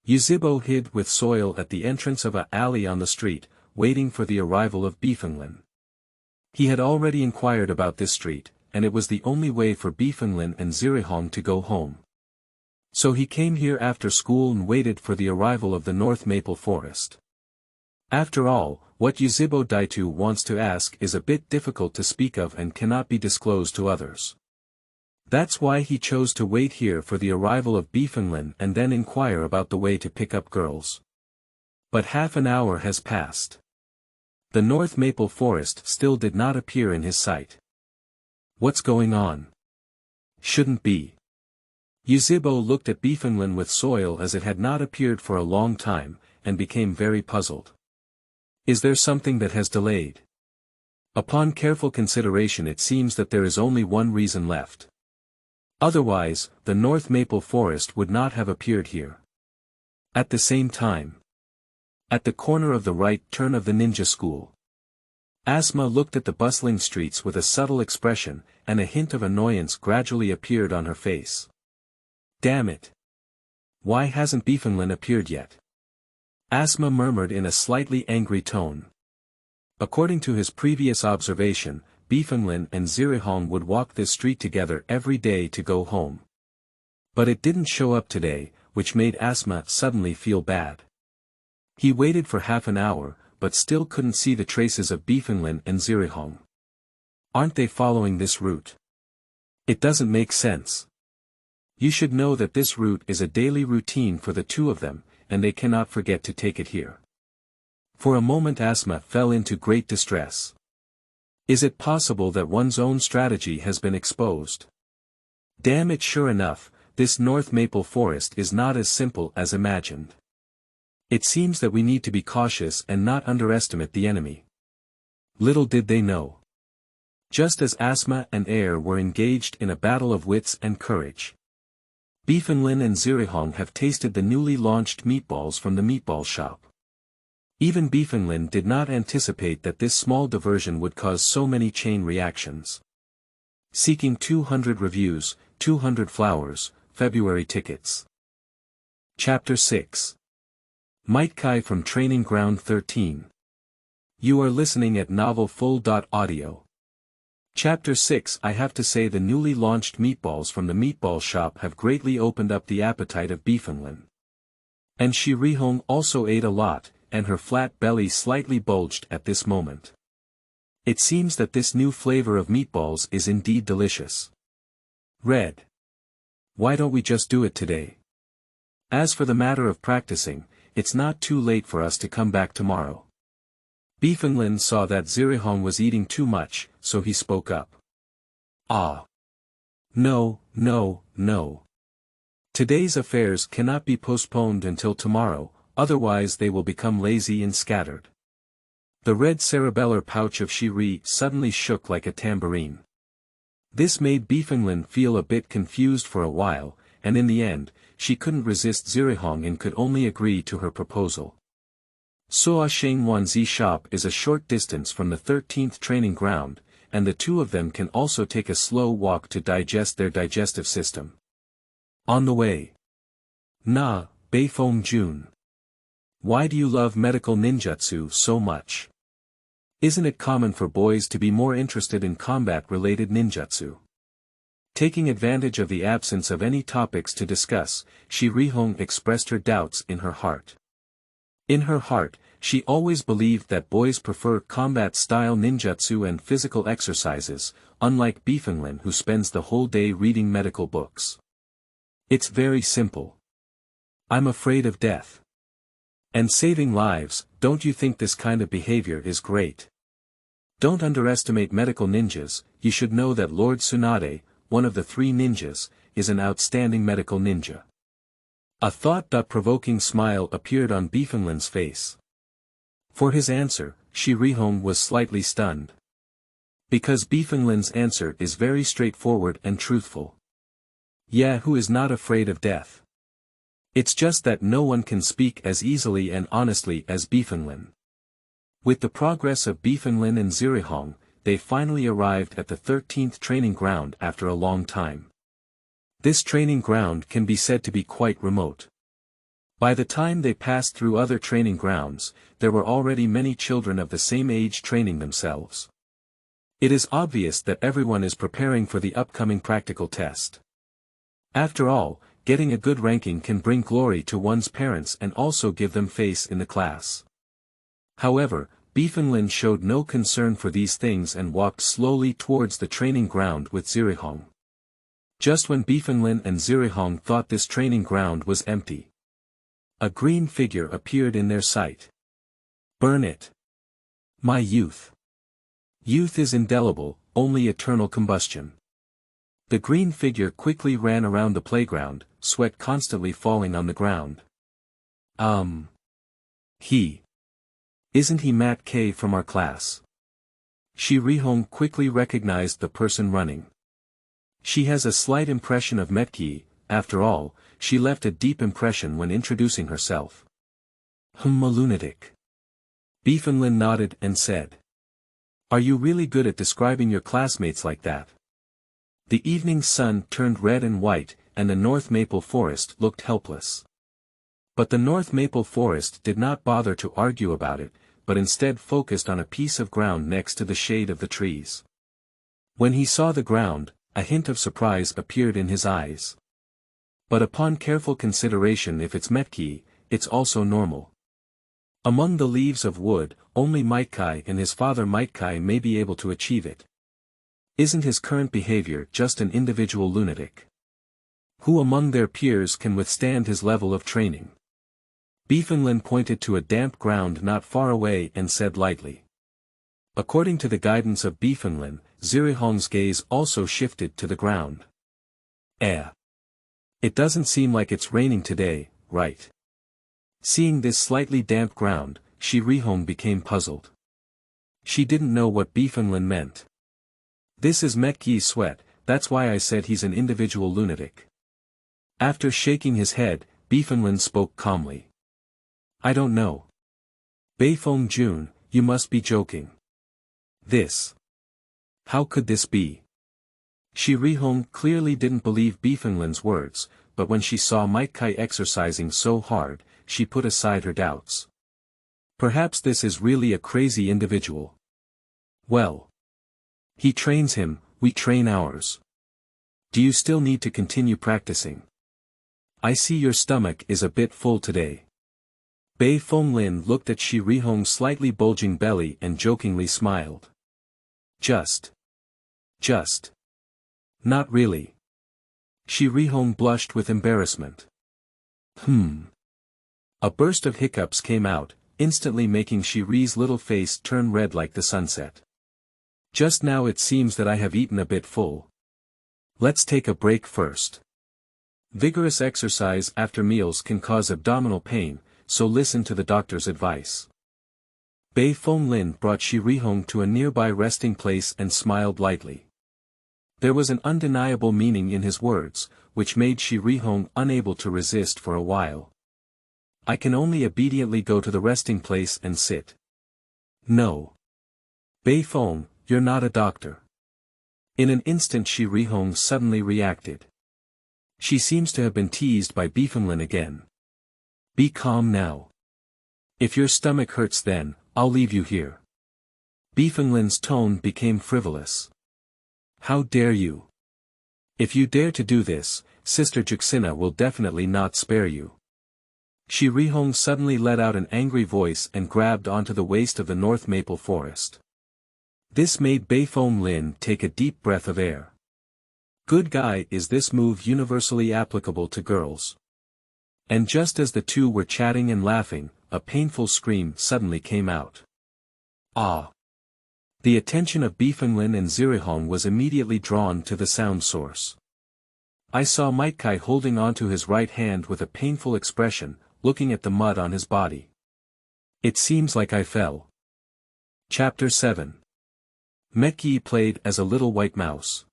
Yuzibo hid with soil at the entrance of an alley on the street, waiting for the arrival of Beifeng Jun. He had already inquired about this street, and it was the only way for Beifeng Jun and Zirihong to go home. So he came here after school and waited for the arrival of the North Maple Forest. After all, what Yuzibo Daitu wants to ask is a bit difficult to speak of and cannot be disclosed to others. That's why he chose to wait here for the arrival of Beifeng Jun and then inquire about the way to pick up girls. But half an hour has passed. The North Maple Forest still did not appear in his sight. What's going on? Shouldn't be. Yuzibo looked at Beifeng Jun with soil as it had not appeared for a long time, and became very puzzled. Is there something that has delayed? Upon careful consideration it seems that there is only one reason left. Otherwise, the North Maple Forest would not have appeared here. At the same time. At the corner of the right turn of the ninja school. Asma looked at the bustling streets with a subtle expression, and a hint of annoyance gradually appeared on her face. Damn it! Why hasn't Beifeng Jun appeared yet? Asma murmured in a slightly angry tone. According to his previous observation, Beifeng Jun and Zirihong would walk this street together every day to go home. But it didn't show up today, which made Asma suddenly feel bad. He waited for half an hour, but still couldn't see the traces of Beifeng Jun and Zirihong. Aren't they following this route? It doesn't make sense. You should know that this route is a daily routine for the two of them, and they cannot forget to take it here. For a moment Asma fell into great distress. Is it possible that one's own strategy has been exposed? Damn it, sure enough, this North Maple Forest is not as simple as imagined. It seems that we need to be cautious and not underestimate the enemy. Little did they know. Just as Asma and Air were engaged in a battle of wits and courage. Beifeng Jun and Zirihong have tasted the newly launched meatballs from the meatball shop. Even Beifeng Jun did not anticipate that this small diversion would cause so many chain reactions. Seeking 200 reviews, 200 flowers, February tickets. Chapter 6. Maitkai from Training Ground 13. You are listening at novelfull.audio. Chapter 6. I have to say the newly launched meatballs from the meatball shop have greatly opened up the appetite of Beifeng. And Shi Rihong also ate a lot, and her flat belly slightly bulged at this moment. It seems that this new flavor of meatballs is indeed delicious. Red. Why don't we just do it today? As for the matter of practicing, it's not too late for us to come back tomorrow. Beifeng saw that Zirihong was eating too much, so he spoke up. Ah. No. Today's affairs cannot be postponed until tomorrow, otherwise they will become lazy and scattered. The red cerebellar pouch of Shiri suddenly shook like a tambourine. This made Beifeng feel a bit confused for a while, and in the end, she couldn't resist Zirihong and could only agree to her proposal. Soa Shengwanzi shop is a short distance from the 13th training ground, and the two of them can also take a slow walk to digest their digestive system. On the way. Beifeng Jun. Why do you love medical ninjutsu so much? Isn't it common for boys to be more interested in combat-related ninjutsu? Taking advantage of the absence of any topics to discuss, Shi Rihong expressed her doubts in her heart. In her heart, she always believed that boys prefer combat-style ninjutsu and physical exercises, unlike Beifeng who spends the whole day reading medical books. It's very simple. I'm afraid of death. And saving lives. Don't you think this kind of behavior is great? Don't underestimate medical ninjas. You should know that Lord Tsunade, one of the 3 ninjas, is an outstanding medical ninja. A thought-provoking smile appeared on Beifeng's face. For his answer, Shi Rihong was slightly stunned. Because Beifeng's answer is very straightforward and truthful. Yeah, who is not afraid of death? It's just that no one can speak as easily and honestly as Beifeng. With the progress of Beifeng and Zirihong, they finally arrived at the 13th training ground after a long time. This training ground can be said to be quite remote. By the time they passed through other training grounds, there were already many children of the same age training themselves. It is obvious that everyone is preparing for the upcoming practical test. After all, getting a good ranking can bring glory to one's parents and also give them face in the class. However, Beifeng showed no concern for these things and walked slowly towards the training ground with Zirihong. Just when Beifeng and Zirihong thought this training ground was empty, a green figure appeared in their sight. Burn it. My youth. Youth is indelible, only eternal combustion. The green figure quickly ran around the playground, sweat constantly falling on the ground. Isn't he Metkey from our class? Shi Rihong quickly recognized the person running. She has a slight impression of Metkey. After all, she left a deep impression when introducing herself. A lunatic. Beifeng nodded and said. Are you really good at describing your classmates like that? The evening sun turned red and white, and the North Maple Forest looked helpless. But the North Maple Forest did not bother to argue about it, but instead focused on a piece of ground next to the shade of the trees. When he saw the ground, a hint of surprise appeared in his eyes. But upon careful consideration, if it's Metkey, it's also normal. Among the leaves of wood, only Maitkai and his father Maitkai may be able to achieve it. Isn't his current behavior just an individual lunatic? Who among their peers can withstand his level of training? Beifeng pointed to a damp ground not far away and said lightly. According to the guidance of Beifeng, Zirihong's gaze also shifted to the ground. It doesn't seem like it's raining today, right? Seeing this slightly damp ground, Shi Rihong became puzzled. She didn't know what Beifeng meant. This is Metkey's sweat, that's why I said he's an individual lunatic. After shaking his head, Beifeng spoke calmly. I don't know. Beifeng Jun, you must be joking. This. How could this be? Shi Rihong clearly didn't believe Beifeng Lin's words, but when she saw Maitkai exercising so hard, she put aside her doubts. Perhaps this is really a crazy individual. Well. He trains him, we train ours. Do you still need to continue practicing? I see your stomach is a bit full today. Beifeng Lin looked at Shi Rihong's slightly bulging belly and jokingly smiled. Just. Not really. Shi Rihong blushed with embarrassment. A burst of hiccups came out, instantly making Shi Ri's little face turn red like the sunset. Just now it seems that I have eaten a bit full. Let's take a break first. Vigorous exercise after meals can cause abdominal pain, so listen to the doctor's advice. Beifeng Lin brought Shi Rihong to a nearby resting place and smiled lightly. There was an undeniable meaning in his words, which made Shi Rihong unable to resist for a while. I can only obediently go to the resting place and sit. No. Beifeng, you're not a doctor. In an instant Shi Rihong suddenly reacted. She seems to have been teased by Beifeng Lin again. Be calm now. If your stomach hurts then, I'll leave you here. Beifeng Lin's tone became frivolous. How dare you? If you dare to do this, Sister Juxina will definitely not spare you. Shi Rihong suddenly let out an angry voice and grabbed onto the waist of the North Maple Forest. This made Beifeng Lin take a deep breath of air. Good guy, is this move universally applicable to girls? And just as the two were chatting and laughing, a painful scream suddenly came out. Ah! The attention of Beifeng Lin and Zirihong was immediately drawn to the sound source. I saw Maitkai holding onto his right hand with a painful expression, looking at the mud on his body. It seems like I fell. Chapter 7. Metkey played as a little white mouse.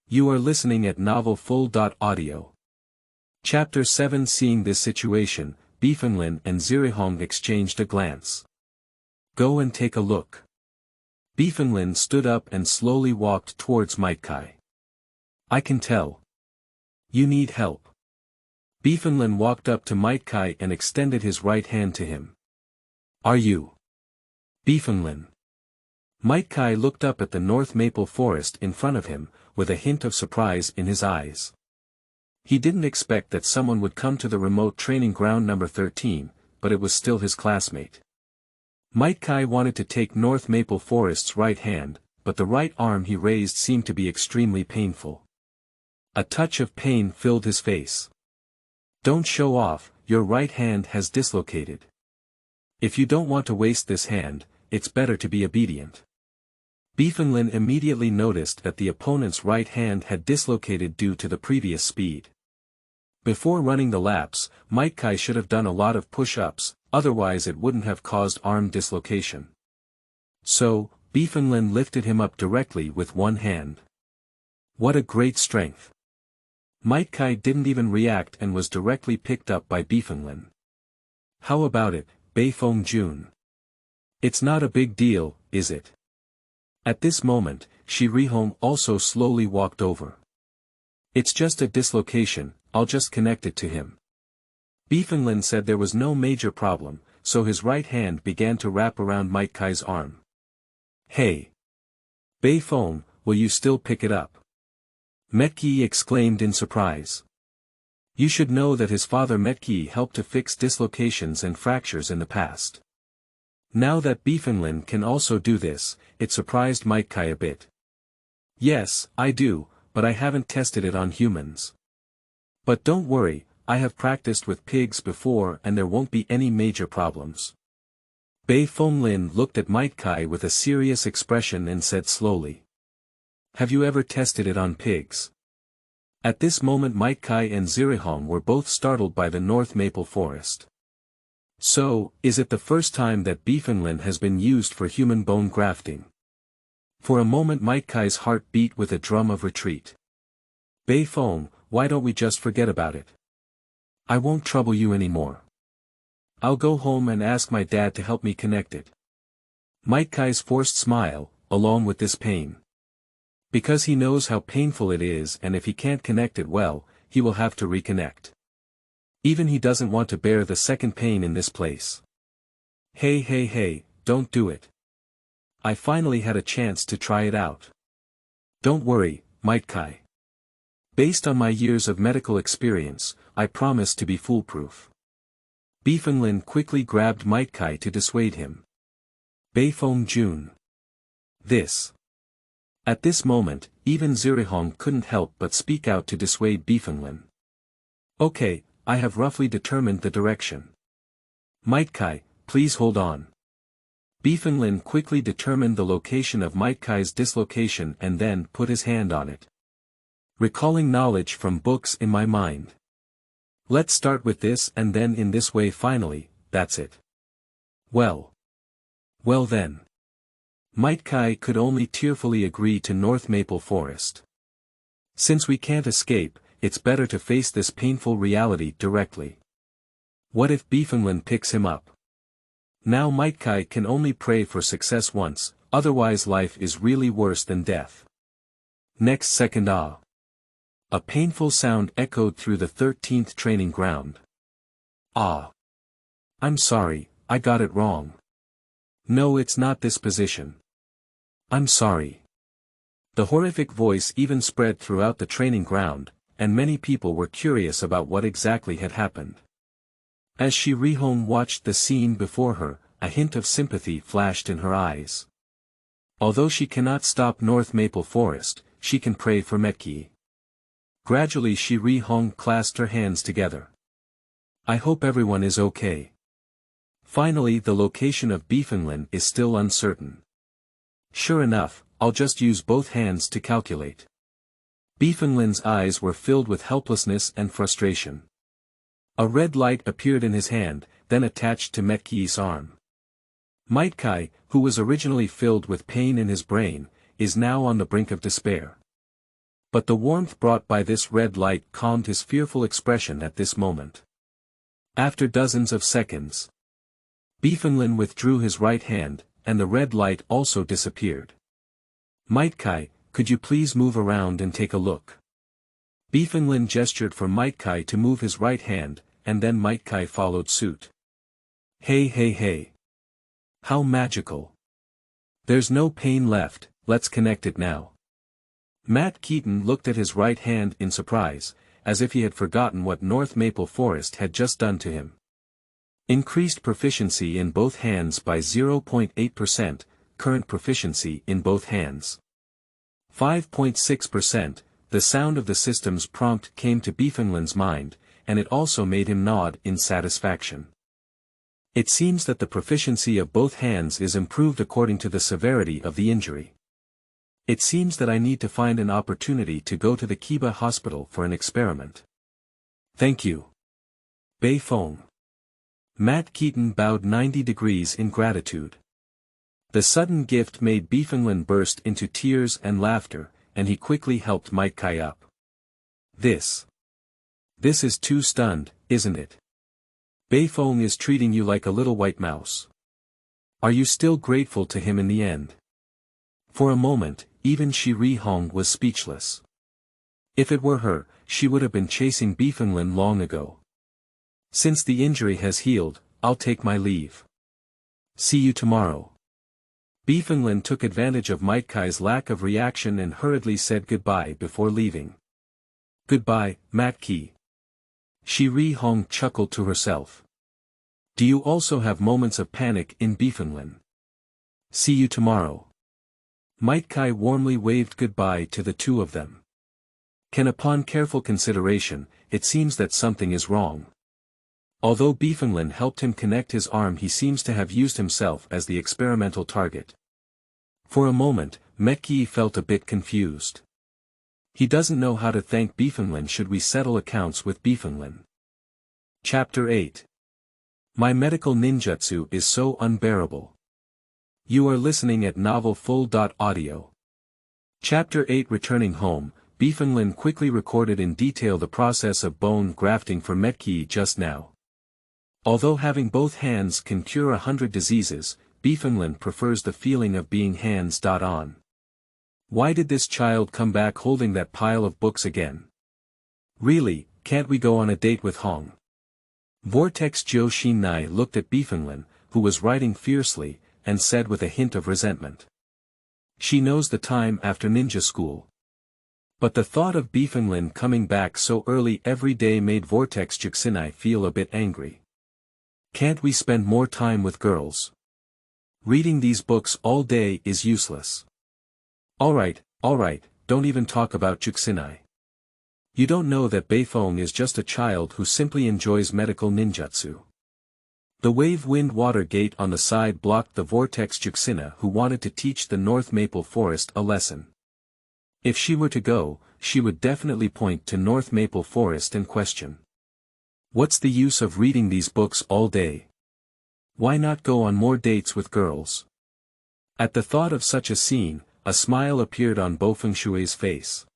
You are listening at novelfull.audio. Chapter 7. Seeing this situation, Beifeng Lin and Zirihong exchanged a glance. Go and take a look. Beifeng Lin stood up and slowly walked towards Maitkai. I can tell. You need help. Beifeng Lin walked up to Maitkai and extended his right hand to him. Are you? Beifeng Lin. Maitkai looked up at the North Maple Forest in front of him, with a hint of surprise in his eyes. He didn't expect that someone would come to the remote training ground number 13, but it was still his classmate. Maitkai wanted to take North Maple Forest's right hand, but the right arm he raised seemed to be extremely painful. A touch of pain filled his face. Don't show off, your right hand has dislocated. If you don't want to waste this hand, it's better to be obedient. Beifeng Lin immediately noticed that the opponent's right hand had dislocated due to the previous speed. Before running the laps, Maitkai should have done a lot of push-ups, otherwise it wouldn't have caused arm dislocation. So, Beifeng Lin lifted him up directly with one hand. What a great strength! Maitkai didn't even react and was directly picked up by Beifeng Lin. How about it, Beifeng Jun? It's not a big deal, is it? At this moment, Shi Rihong also slowly walked over. It's just a dislocation, I'll just connect it to him. Beifeng Lin said there was no major problem, so his right hand began to wrap around Maitkai's arm. Hey! Beifeng, will you still pick it up? Metkey exclaimed in surprise. You should know that his father Metkey helped to fix dislocations and fractures in the past. Now that Beifeng Lin can also do this, it surprised Maitkai a bit. Yes, I do, but I haven't tested it on humans. But don't worry, I have practiced with pigs before and there won't be any major problems. Beifeng Lin looked at Maitkai with a serious expression and said slowly. Have you ever tested it on pigs? At this moment Maitkai and Zirihong were both startled by the North Maple Forest. So, is it the first time that Beifeng Lin has been used for human bone grafting? For a moment Maitkai's heart beat with a drum of retreat. Beifeng, why don't we just forget about it? I won't trouble you anymore. I'll go home and ask my dad to help me connect it. Maitkai's forced smile, along with this pain. Because he knows how painful it is, and if he can't connect it well, he will have to reconnect. Even he doesn't want to bear the second pain in this place. Hey, don't do it. I finally had a chance to try it out. Don't worry, Maitkai. Based on my years of medical experience, I promise to be foolproof. Beifeng quickly grabbed Maitkai to dissuade him. Beifeng Jun. This. At this moment, even Zirihong couldn't help but speak out to dissuade Beifeng. Okay, I have roughly determined the direction. Maitkai, please hold on. Beifeng quickly determined the location of Maitkai's dislocation and then put his hand on it. Recalling knowledge from books in my mind. Let's start with this and then in this way finally, that's it. Well then. Maitkai could only tearfully agree to North Maple Forest. Since we can't escape, it's better to face this painful reality directly. What if Beifeng picks him up? Now Maitkai can only pray for success once, otherwise life is really worse than death. Next second a painful sound echoed through the 13th training ground. I'm sorry, I got it wrong. No, it's not this position. I'm sorry. The horrific voice even spread throughout the training ground, and many people were curious about what exactly had happened. As Shirihong watched the scene before her, a hint of sympathy flashed in her eyes. Although she cannot stop North Maple Forest, she can pray for Metkey. Gradually Shirihong clasped her hands together. I hope everyone is okay. Finally, the location of Beifeng is still uncertain. Sure enough, I'll just use both hands to calculate. Beifeng's eyes were filled with helplessness and frustration. A red light appeared in his hand, then attached to Metkey's arm. Maitkai, who was originally filled with pain in his brain, is now on the brink of despair. But the warmth brought by this red light calmed his fearful expression at this moment. After dozens of seconds, Beifeng withdrew his right hand, and the red light also disappeared. Maitkai, could you please move around and take a look? Beifeng gestured for Maitkai to move his right hand, and then Maitkai followed suit. Hey. How magical. There's no pain left, let's connect it now. Matt Keaton looked at his right hand in surprise, as if he had forgotten what North Maple Forest had just done to him. Increased proficiency in both hands by 0.8%, current proficiency in both hands. 5.6%, the sound of the system's prompt came to Beifeng's mind, and it also made him nod in satisfaction. It seems that the proficiency of both hands is improved according to the severity of the injury. It seems that I need to find an opportunity to go to the Kiba hospital for an experiment. Thank you. Beifeng. Matt Keaton bowed 90 degrees in gratitude. The sudden gift made Beifeng burst into tears and laughter, and he quickly helped Maitkai up. This is too stunned, isn't it? Beifeng is treating you like a little white mouse. Are you still grateful to him in the end? For a moment, even Shirihong was speechless. If it were her, she would have been chasing Beifeng long ago. Since the injury has healed, I'll take my leave. See you tomorrow. Beifeng took advantage of Maitkai's lack of reaction and hurriedly said goodbye before leaving. Goodbye, Metkey. Shirihong chuckled to herself. Do you also have moments of panic in Beifeng? See you tomorrow. Maitkai warmly waved goodbye to the two of them. Upon careful consideration, it seems that something is wrong. Although Beifeng helped him connect his arm, he seems to have used himself as the experimental target. For a moment, Metkey felt a bit confused. He doesn't know how to thank Beifeng. Should we settle accounts with Beifeng? Chapter 8. My medical ninjutsu is so unbearable. You are listening at novelfull.audio. Chapter 8. Returning home, Beifeng quickly recorded in detail the process of bone grafting for Metkey just now. Although having both hands can cure 100 diseases, Beifeng prefers the feeling of being hands-on. Why did this child come back holding that pile of books again? Really, can't we go on a date with Hong? Vortex Jiu Shinai looked at Beifeng, who was writing fiercely, and said with a hint of resentment. She knows the time after ninja school. But the thought of Beifeng coming back so early every day made Vortex Juxinai feel a bit angry. Can't we spend more time with girls? Reading these books all day is useless. Alright, don't even talk about Juxinai. You don't know that Beifeng is just a child who simply enjoys medical ninjutsu. The wave wind water gate on the side blocked the Vortex Juxina who wanted to teach the North Maple Forest a lesson. If she were to go, she would definitely point to North Maple Forest and question. What's the use of reading these books all day? Why not go on more dates with girls? At the thought of such a scene, a smile appeared on Beifeng Shui's face.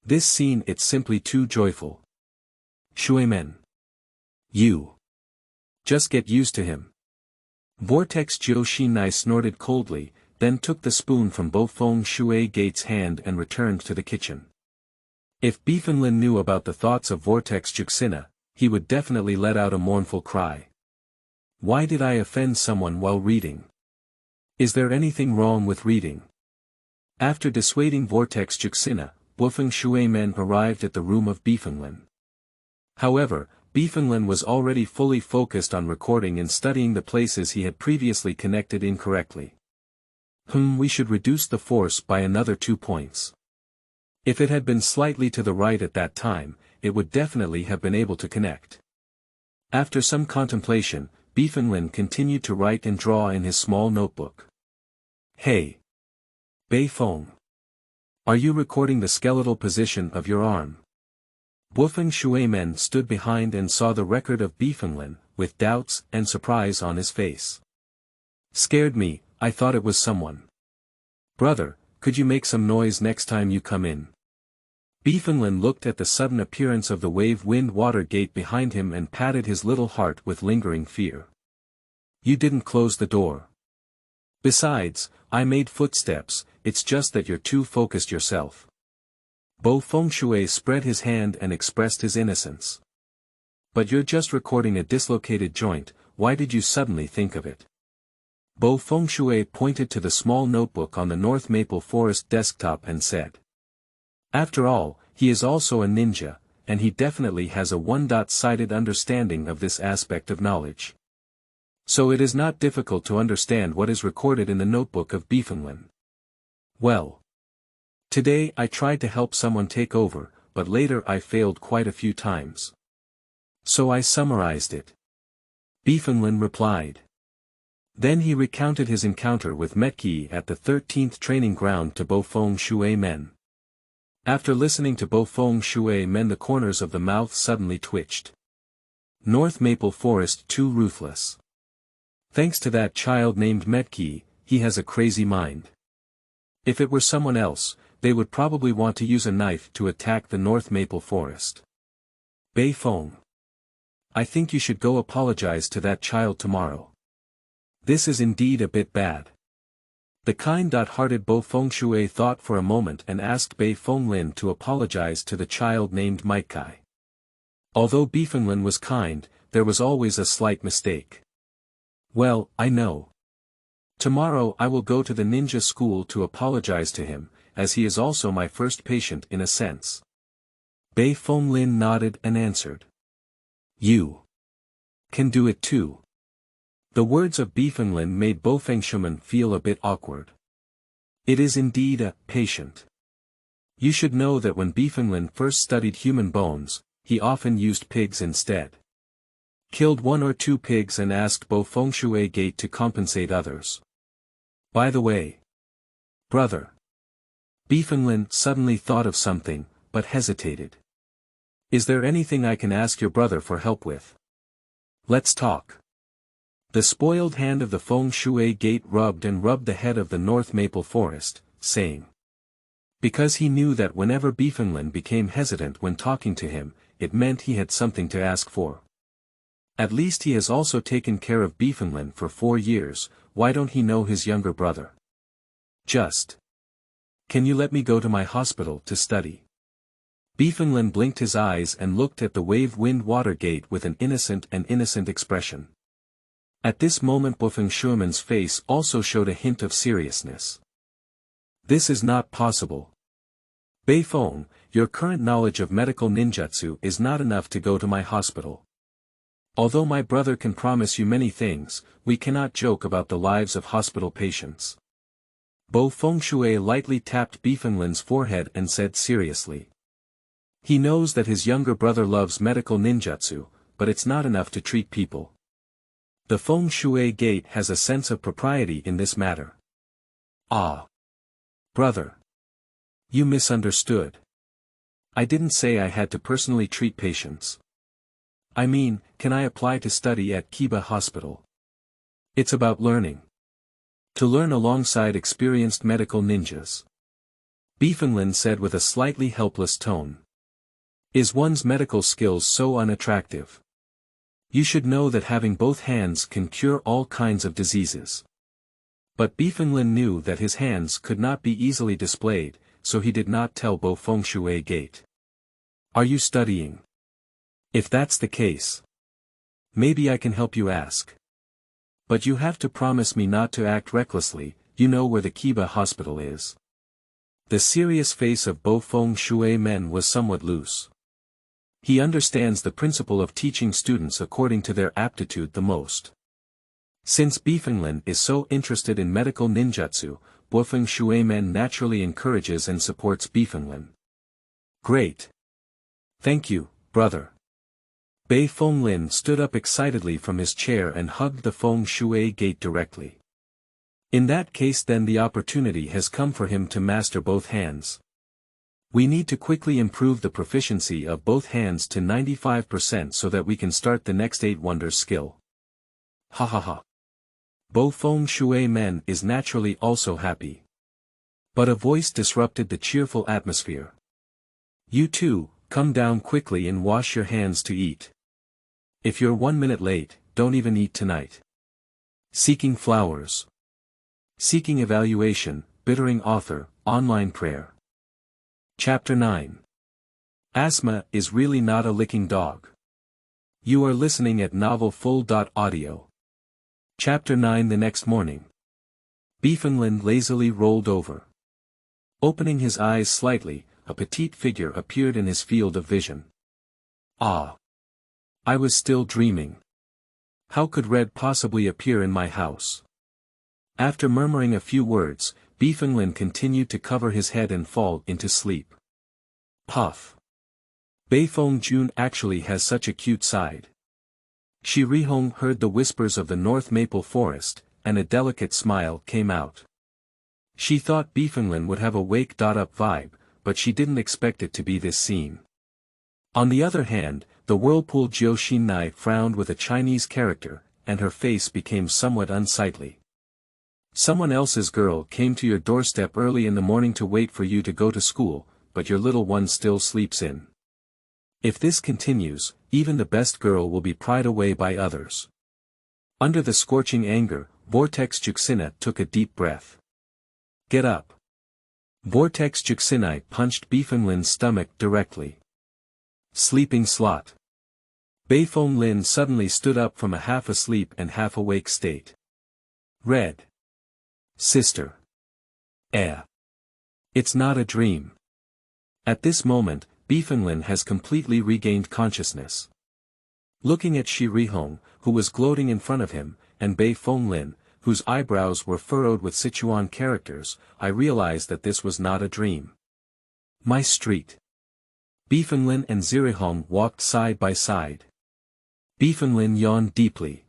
This scene it's simply too joyful. Shuimen. You. Just get used to him. Vortex Jiu Shinai snorted coldly, then took the spoon from Beifeng Shui Gate's hand and returned to the kitchen. If Beifeng knew about the thoughts of Vortex Juxina, he would definitely let out a mournful cry. Why did I offend someone while reading? Is there anything wrong with reading? After dissuading Vortex Juxina, Beifeng Shui men arrived at the room of Beifeng. However, Beifeng was already fully focused on recording and studying the places he had previously connected incorrectly. We should reduce the force by another 2 points. If it had been slightly to the right at that time, it would definitely have been able to connect. After some contemplation, Beifeng continued to write and draw in his small notebook. Hey! Beifeng! Are you recording the skeletal position of your arm? Beifeng Shuimen stood behind and saw the record of Beifeng, with doubts and surprise on his face. Scared me, I thought it was someone. Brother, could you make some noise next time you come in? Beifeng looked at the sudden appearance of the wave wind water gate behind him and patted his little heart with lingering fear. You didn't close the door. Besides, I made footsteps, it's just that you're too focused yourself. Beifeng Shui spread his hand and expressed his innocence. But you're just recording a dislocated joint, why did you suddenly think of it? Beifeng Shui pointed to the small notebook on the North Maple Forest desktop and said. After all, he is also a ninja, and he definitely has a one-sided understanding of this aspect of knowledge. So it is not difficult to understand what is recorded in the notebook of Beifeng. Well. Today I tried to help someone take over, but later I failed quite a few times. So I summarized it. Beifeng replied. Then he recounted his encounter with Metkey at the 13th training ground to Beifeng Shui men. After listening to Beifeng Shui men, the corners of the mouth suddenly twitched. North Maple Forest too ruthless. Thanks to that child named Metkey, he has a crazy mind. If it were someone else, they would probably want to use a knife to attack the North Maple Forest. Beifeng. I think you should go apologize to that child tomorrow. This is indeed a bit bad. The kind-hearted Beifeng Shui thought for a moment and asked Beifeng to apologize to the child named Maitkai. Although Beifeng was kind, there was always a slight mistake. Well, I know. Tomorrow I will go to the ninja school to apologize to him, as he is also my first patient in a sense. Beifeng nodded and answered. You can do it too. The words of Beifeng made Beifeng Shuimen feel a bit awkward. It is indeed a patient. You should know that when Beifeng first studied human bones, he often used pigs instead. Killed 1 or 2 pigs and asked Beifeng Shui Gate to compensate others. By the way, brother. Beifeng suddenly thought of something, but hesitated. Is there anything I can ask your brother for help with? Let's talk. The spoiled hand of the Feng Shui Gate rubbed the head of the North Maple Forest, saying. Because he knew that whenever Beifeng became hesitant when talking to him, it meant he had something to ask for. At least he has also taken care of Beifeng for 4 years, why don't he know his younger brother? Just. Can you let me go to my hospital to study? Beifeng blinked his eyes and looked at the wave-wind-water gate with an innocent expression. At this moment Beifeng Jun's face also showed a hint of seriousness. This is not possible. Beifeng, your current knowledge of medical ninjutsu is not enough to go to my hospital. Although my brother can promise you many things, we cannot joke about the lives of hospital patients. Beifeng Jun lightly tapped Beifeng's forehead and said seriously. He knows that his younger brother loves medical ninjutsu, but it's not enough to treat people. The Feng Shui Gate has a sense of propriety in this matter. Ah. Brother. You misunderstood. I didn't say I had to personally treat patients. I mean, can I apply to study at Kiba Hospital? It's about learning. To learn alongside experienced medical ninjas. Beifeng said with a slightly helpless tone. Is one's medical skills so unattractive? You should know that having both hands can cure all kinds of diseases. But Beifeng knew that his hands could not be easily displayed, so he did not tell Beifeng Shui Gate. Are you studying? If that's the case, maybe I can help you ask. But you have to promise me not to act recklessly. You know where the Kiba Hospital is. The serious face of Beifeng Shui was somewhat loose. He understands the principle of teaching students according to their aptitude the most. Since Beifeng is so interested in medical ninjutsu, Beifeng Shui naturally encourages and supports Beifeng. Great. Thank you, brother. Beifeng stood up excitedly from his chair and hugged the Feng Shui Gate directly. In that case then the opportunity has come for him to master both hands. We need to quickly improve the proficiency of both hands to 95% so that we can start the next 8 wonders skill. Ha ha ha. Beifeng Shui is naturally also happy. But a voice disrupted the cheerful atmosphere. You too, come down quickly and wash your hands to eat. If you're 1 minute late, don't even eat tonight. Seeking flowers. Seeking evaluation, bittering author, online prayer. Chapter 9. Asma is really not a licking dog. You are listening at novelfull.audio. Chapter 9. The next morning. Beifeng lazily rolled over. Opening his eyes slightly, a petite figure appeared in his field of vision. Ah! I was still dreaming. How could Red possibly appear in my house? After murmuring a few words, Beifeng continued to cover his head and fall into sleep. Puff. Beifeng Jun actually has such a cute side. Shi Rihong heard the whispers of the North Maple Forest, and a delicate smile came out. She thought Beifeng would have a wake-up vibe, but she didn't expect it to be this scene. On the other hand, the whirlpool Jiu Xinai frowned with a Chinese character, and her face became somewhat unsightly. Someone else's girl came to your doorstep early in the morning to wait for you to go to school, but your little one still sleeps in. If this continues, even the best girl will be pried away by others. Under the scorching anger, Vortex Juxina took a deep breath. Get up. Vortex Juxinai punched Beifeng's stomach directly. Sleeping slot. Beifeng suddenly stood up from a half-asleep and half-awake state. Red. Sister. It's not a dream. At this moment, Beifeng has completely regained consciousness. Looking at Shi Rihong, who was gloating in front of him, and Beifeng, whose eyebrows were furrowed with Sichuan characters, I realized that this was not a dream. My street. Beifeng and Zirihong walked side by side. Beifeng yawned deeply.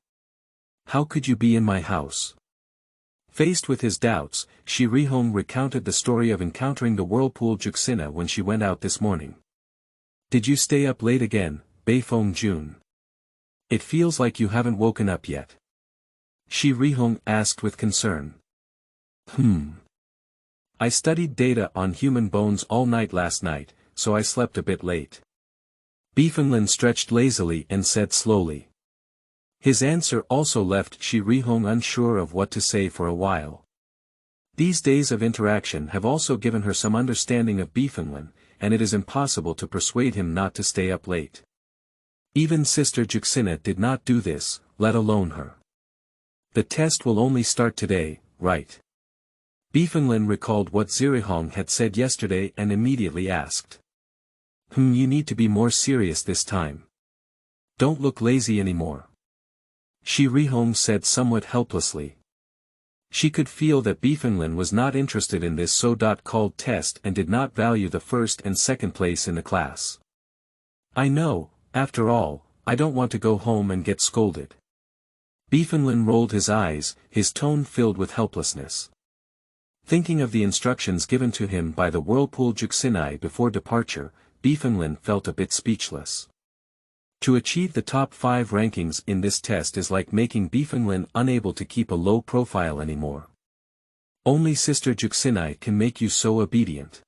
How could you be in my house? Faced with his doubts, Shi Rihong recounted the story of encountering the whirlpool Juxina when she went out this morning. Did you stay up late again, Beifeng Jun? It feels like you haven't woken up yet. Shi Rihong asked with concern. I studied data on human bones all night last night, so I slept a bit late. Beifeng stretched lazily and said slowly. His answer also left Shi Rihong unsure of what to say for a while. These days of interaction have also given her some understanding of Beifeng, and it is impossible to persuade him not to stay up late. Even Sister Juxina did not do this, let alone her. The test will only start today, right? Beifeng recalled what Zirihong had said yesterday and immediately asked. You need to be more serious this time. Don't look lazy anymore. Zirihong said somewhat helplessly. She could feel that Beifeng was not interested in this so-called test and did not value the first and second place in the class. I know, after all, I don't want to go home and get scolded. Beifeng rolled his eyes, his tone filled with helplessness. Thinking of the instructions given to him by the Whirlpool Juxinai before departure, Beifeng felt a bit speechless. To achieve the top 5 rankings in this test is like making Beifeng unable to keep a low profile anymore. Only Sister Juxinai can make you so obedient.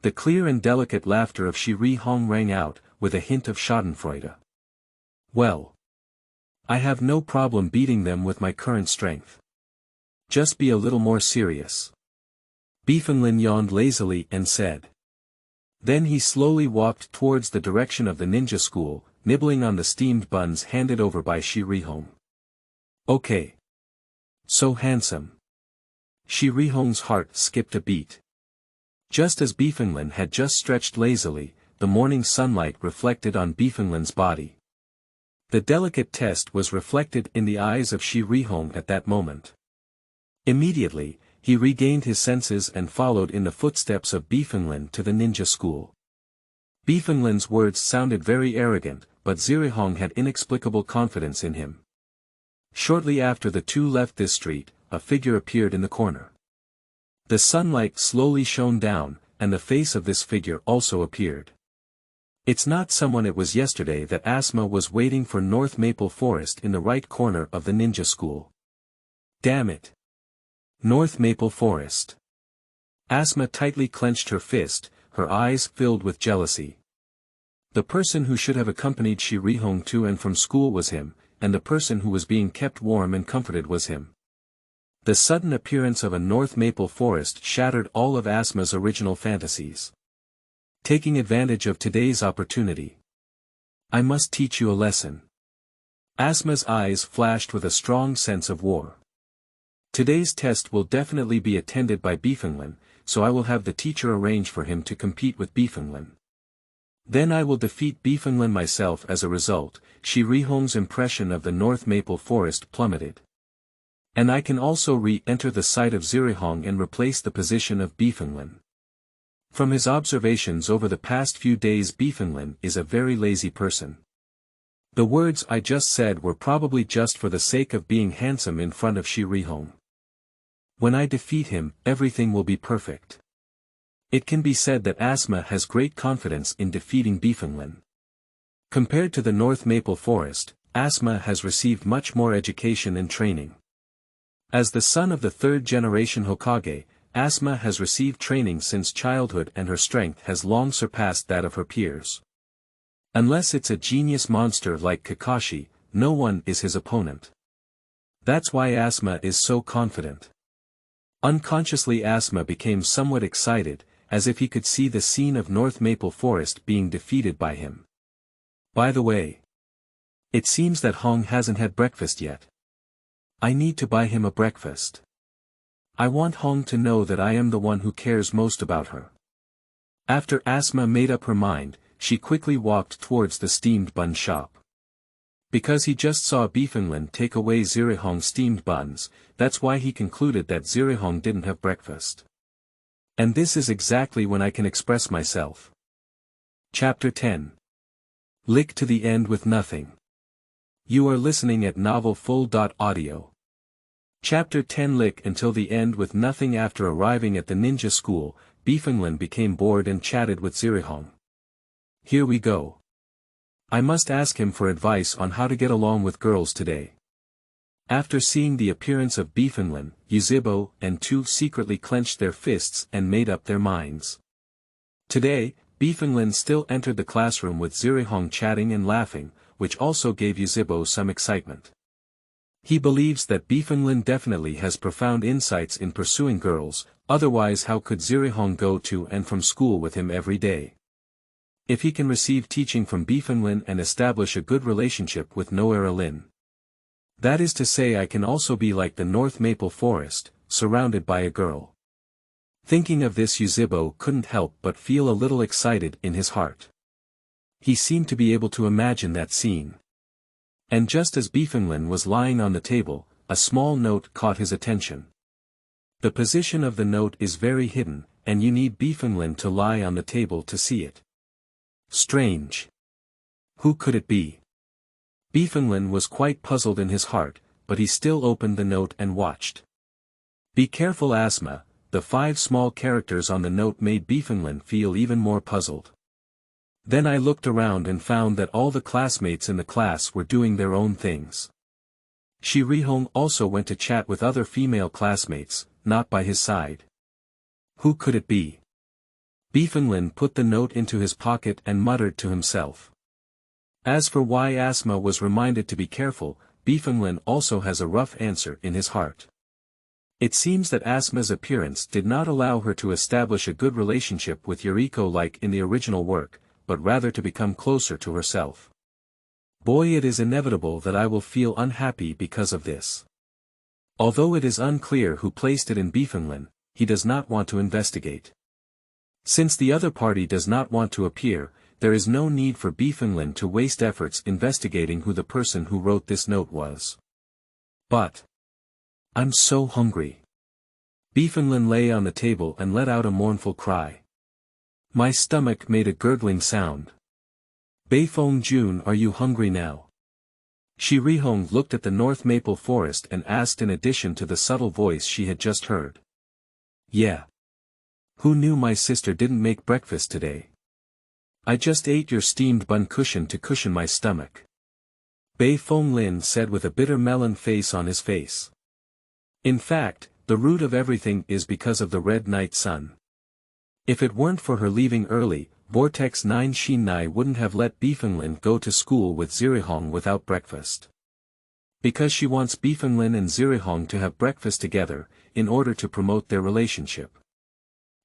The clear and delicate laughter of Zirihong rang out, with a hint of schadenfreude. Well. I have no problem beating them with my current strength. Just be a little more serious. Beifeng yawned lazily and said. Then he slowly walked towards the direction of the ninja school, nibbling on the steamed buns handed over by Zirihong. Okay. So handsome. Zirihong's heart skipped a beat. Just as Beifeng had just stretched lazily, the morning sunlight reflected on Beifeng's body. The delicate test was reflected in the eyes of Zirihong at that moment. Immediately, he regained his senses and followed in the footsteps of Beifeng to the ninja school. Beifeng's words sounded very arrogant, but Zirihong had inexplicable confidence in him. Shortly after the two left this street, a figure appeared in the corner. The sunlight slowly shone down, and the face of this figure also appeared. It's not someone it was yesterday that Asma was waiting for North Maple Forest in the right corner of the ninja school. Damn it. North Maple Forest. Asma tightly clenched her fist, her eyes filled with jealousy. The person who should have accompanied Zirihong to and from school was him, and the person who was being kept warm and comforted was him. The sudden appearance of a North Maple Forest shattered all of Asma's original fantasies. Taking advantage of today's opportunity. I must teach you a lesson. Asma's eyes flashed with a strong sense of war. Today's test will definitely be attended by Beifeng, so I will have the teacher arrange for him to compete with Beifeng. Then I will defeat Beifeng myself. As a result, Zirihong's impression of the North Maple Forest plummeted. And I can also re-enter the sight of Zirihong and replace the position of Beifeng. From his observations over the past few days, Beifeng is a very lazy person. The words I just said were probably just for the sake of being handsome in front of Zirihong. When I defeat him, everything will be perfect. It can be said that Asma has great confidence in defeating Beifeng. Compared to the North Maple Forest, Asma has received much more education and training. As the son of the third-generation Hokage, Asma has received training since childhood and her strength has long surpassed that of her peers. Unless it's a genius monster like Kakashi, no one is his opponent. That's why Asma is so confident. Unconsciously Asma became somewhat excited, as if he could see the scene of North Maple Forest being defeated by him. By the way, it seems that Hong hasn't had breakfast yet. I need to buy him a breakfast. I want Hong to know that I am the one who cares most about her. After Asma made up her mind, she quickly walked towards the steamed bun shop. Because he just saw Beifeng take away Zirihong's steamed buns, that's why he concluded that Zirihong didn't have breakfast. And this is exactly when I can express myself. Chapter 10. Lick to the end with nothing. You are listening at novelfull.audio. Chapter 10. Lick until the end with nothing. After arriving at the ninja school, Beifeng became bored and chatted with Zirihong. Here we go. I must ask him for advice on how to get along with girls today. After seeing the appearance of Beifeng, Yuzhibo and Tu secretly clenched their fists and made up their minds. Today, Beifeng still entered the classroom with Zirihong chatting and laughing, which also gave Yuzhibo some excitement. He believes that Beifeng definitely has profound insights in pursuing girls, otherwise how could Zirihong go to and from school with him every day? If he can receive teaching from Beifeng and establish a good relationship with Noera Lin. That is to say, I can also be like the North Maple Forest, surrounded by a girl. Thinking of this, Yuzhibo couldn't help but feel a little excited in his heart. He seemed to be able to imagine that scene. And just as Beifeng was lying on the table, a small note caught his attention. The position of the note is very hidden, and you need Beifeng to lie on the table to see it. Strange. Who could it be? Beifeng was quite puzzled in his heart, but he still opened the note and watched. Be careful, Asma. The 5 small characters on the note made Beifeng feel even more puzzled. Then I looked around and found that all the classmates in the class were doing their own things. Shirihong also went to chat with other female classmates, not by his side. Who could it be? Beifeng put the note into his pocket and muttered to himself. As for why Asma was reminded to be careful, Beifeng also has a rough answer in his heart. It seems that Asma's appearance did not allow her to establish a good relationship with Yuriko like in the original work, but rather to become closer to herself. Boy, it is inevitable that I will feel unhappy because of this. Although it is unclear who placed it in Beifeng, he does not want to investigate. Since the other party does not want to appear, there is no need for Beifeng to waste efforts investigating who the person who wrote this note was. But I'm so hungry. Beifeng lay on the table and let out a mournful cry. My stomach made a gurgling sound. Beifeng Jun, are you hungry now? Shirihong looked at the North Maple Forest and asked in addition to the subtle voice she had just heard. Yeah. Who knew my sister didn't make breakfast today? I just ate your steamed bun cushion to cushion my stomach. Beifeng said with a bitter melon face on his face. In fact, the root of everything is because of the red night sun. If it weren't for her leaving early, Vortex 9 Shinai wouldn't have let Beifeng go to school with Zirihong without breakfast. Because she wants Beifeng and Zirihong to have breakfast together, in order to promote their relationship.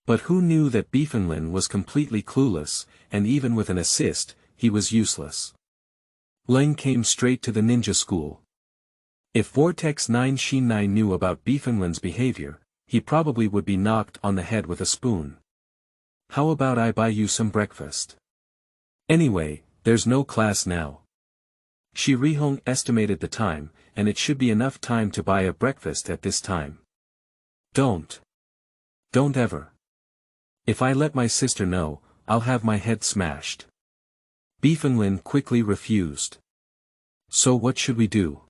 But who knew that Beifeng was completely clueless, and even with an assist, he was useless. Leng came straight to the ninja school. If Vortex 9 Shinai knew about Beifeng's behavior, he probably would be knocked on the head with a spoon. How about I buy you some breakfast? Anyway, there's no class now. Shirihong estimated the time, and it should be enough time to buy a breakfast at this time. Don't ever. If I let my sister know, I'll have my head smashed. Beifeng quickly refused. So what should we do?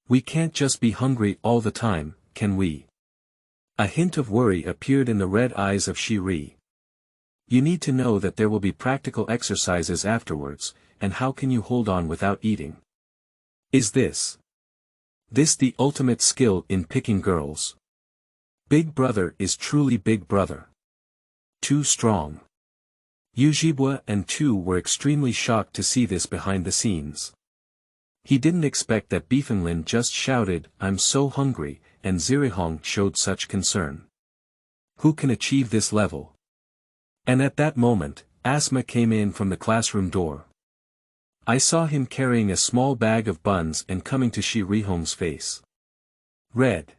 We can't just be hungry all the time, can we? A hint of worry appeared in the red eyes of Shiri. You need to know that there will be practical exercises afterwards, and how can you hold on without eating? Is this the ultimate skill in picking girls? Big Brother is truly Big Brother. Too strong. Yuzhibo and Tu were extremely shocked to see this behind the scenes. He didn't expect that Beifeng just shouted, "I'm so hungry," and Zirihong showed such concern. Who can achieve this level? And at that moment, Asma came in from the classroom door. I saw him carrying a small bag of buns and coming to Shirihong's face. Red.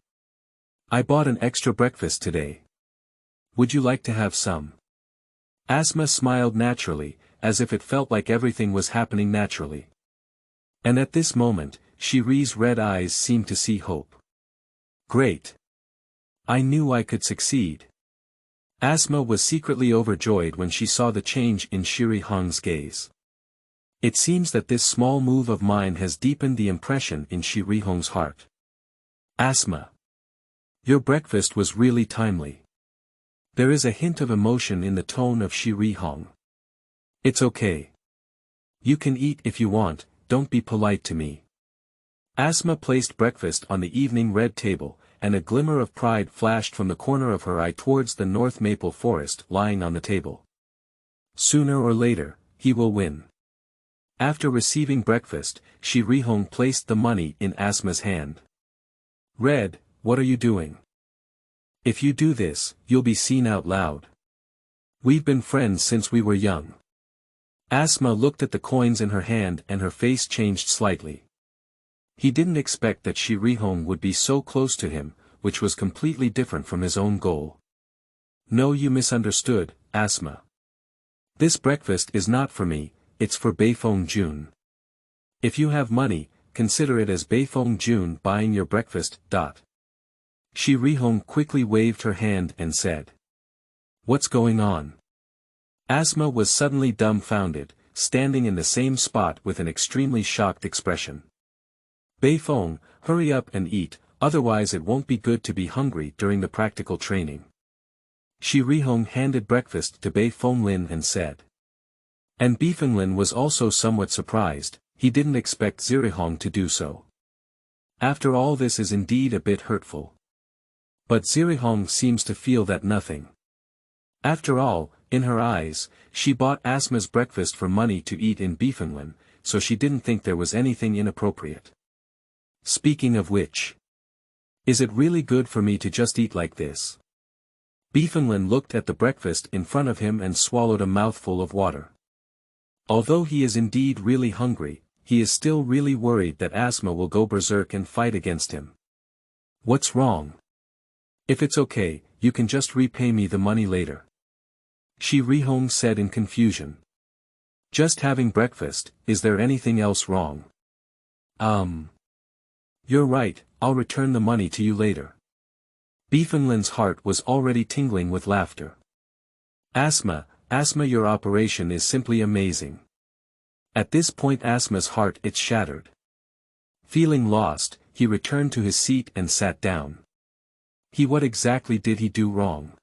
I bought an extra breakfast today. Would you like to have some? Asma smiled naturally, as if it felt like everything was happening naturally. And at this moment, Shiri's red eyes seemed to see hope. Great. I knew I could succeed. Asma was secretly overjoyed when she saw the change in Shirihong's gaze. It seems that this small move of mine has deepened the impression in Shirihong's heart. Asma. Your breakfast was really timely. There is a hint of emotion in the tone of Shirihong. It's okay. You can eat if you want, don't be polite to me. Asma placed breakfast on the evening red table, and a glimmer of pride flashed from the corner of her eye towards the North Maple Forest lying on the table. Sooner or later, he will win. After receiving breakfast, Shi Rihong placed the money in Asma's hand. "Red, what are you doing? If you do this, you'll be seen out loud. We've been friends since we were young." Asma looked at the coins in her hand and her face changed slightly. He didn't expect that Shi Rihong would be so close to him, which was completely different from his own goal. "No, you misunderstood, Asma. This breakfast is not for me, it's for Beifeng Jun. If you have money, consider it as Beifeng Jun buying your breakfast. Shi Rihong quickly waved her hand and said. "What's going on?" Asma was suddenly dumbfounded, standing in the same spot with an extremely shocked expression. "Beifeng, hurry up and eat, otherwise it won't be good to be hungry during the practical training." Shi Rihong handed breakfast to Beifeng Lin and said. And Beifeng Lin was also somewhat surprised, he didn't expect Zirihong to do so. After all, this is indeed a bit hurtful. But Zirihong seems to feel that nothing. After all, in her eyes, she bought Asma's breakfast for money to eat in Beifeng Lin, so she didn't think there was anything inappropriate. Speaking of which, is it really good for me to just eat like this? Beifeng Lin looked at the breakfast in front of him and swallowed a mouthful of water. Although he is indeed really hungry, he is still really worried that Asma will go berserk and fight against him. What's wrong? If it's okay, you can just repay me the money later. Shi Rihong said in confusion. Just having breakfast, is there anything else wrong? You're right, I'll return the money to you later. Beifeng Lin's heart was already tingling with laughter. Asma, your operation is simply amazing. At this point Asma's heart it shattered. Feeling lost, he returned to his seat and sat down. What exactly did he do wrong?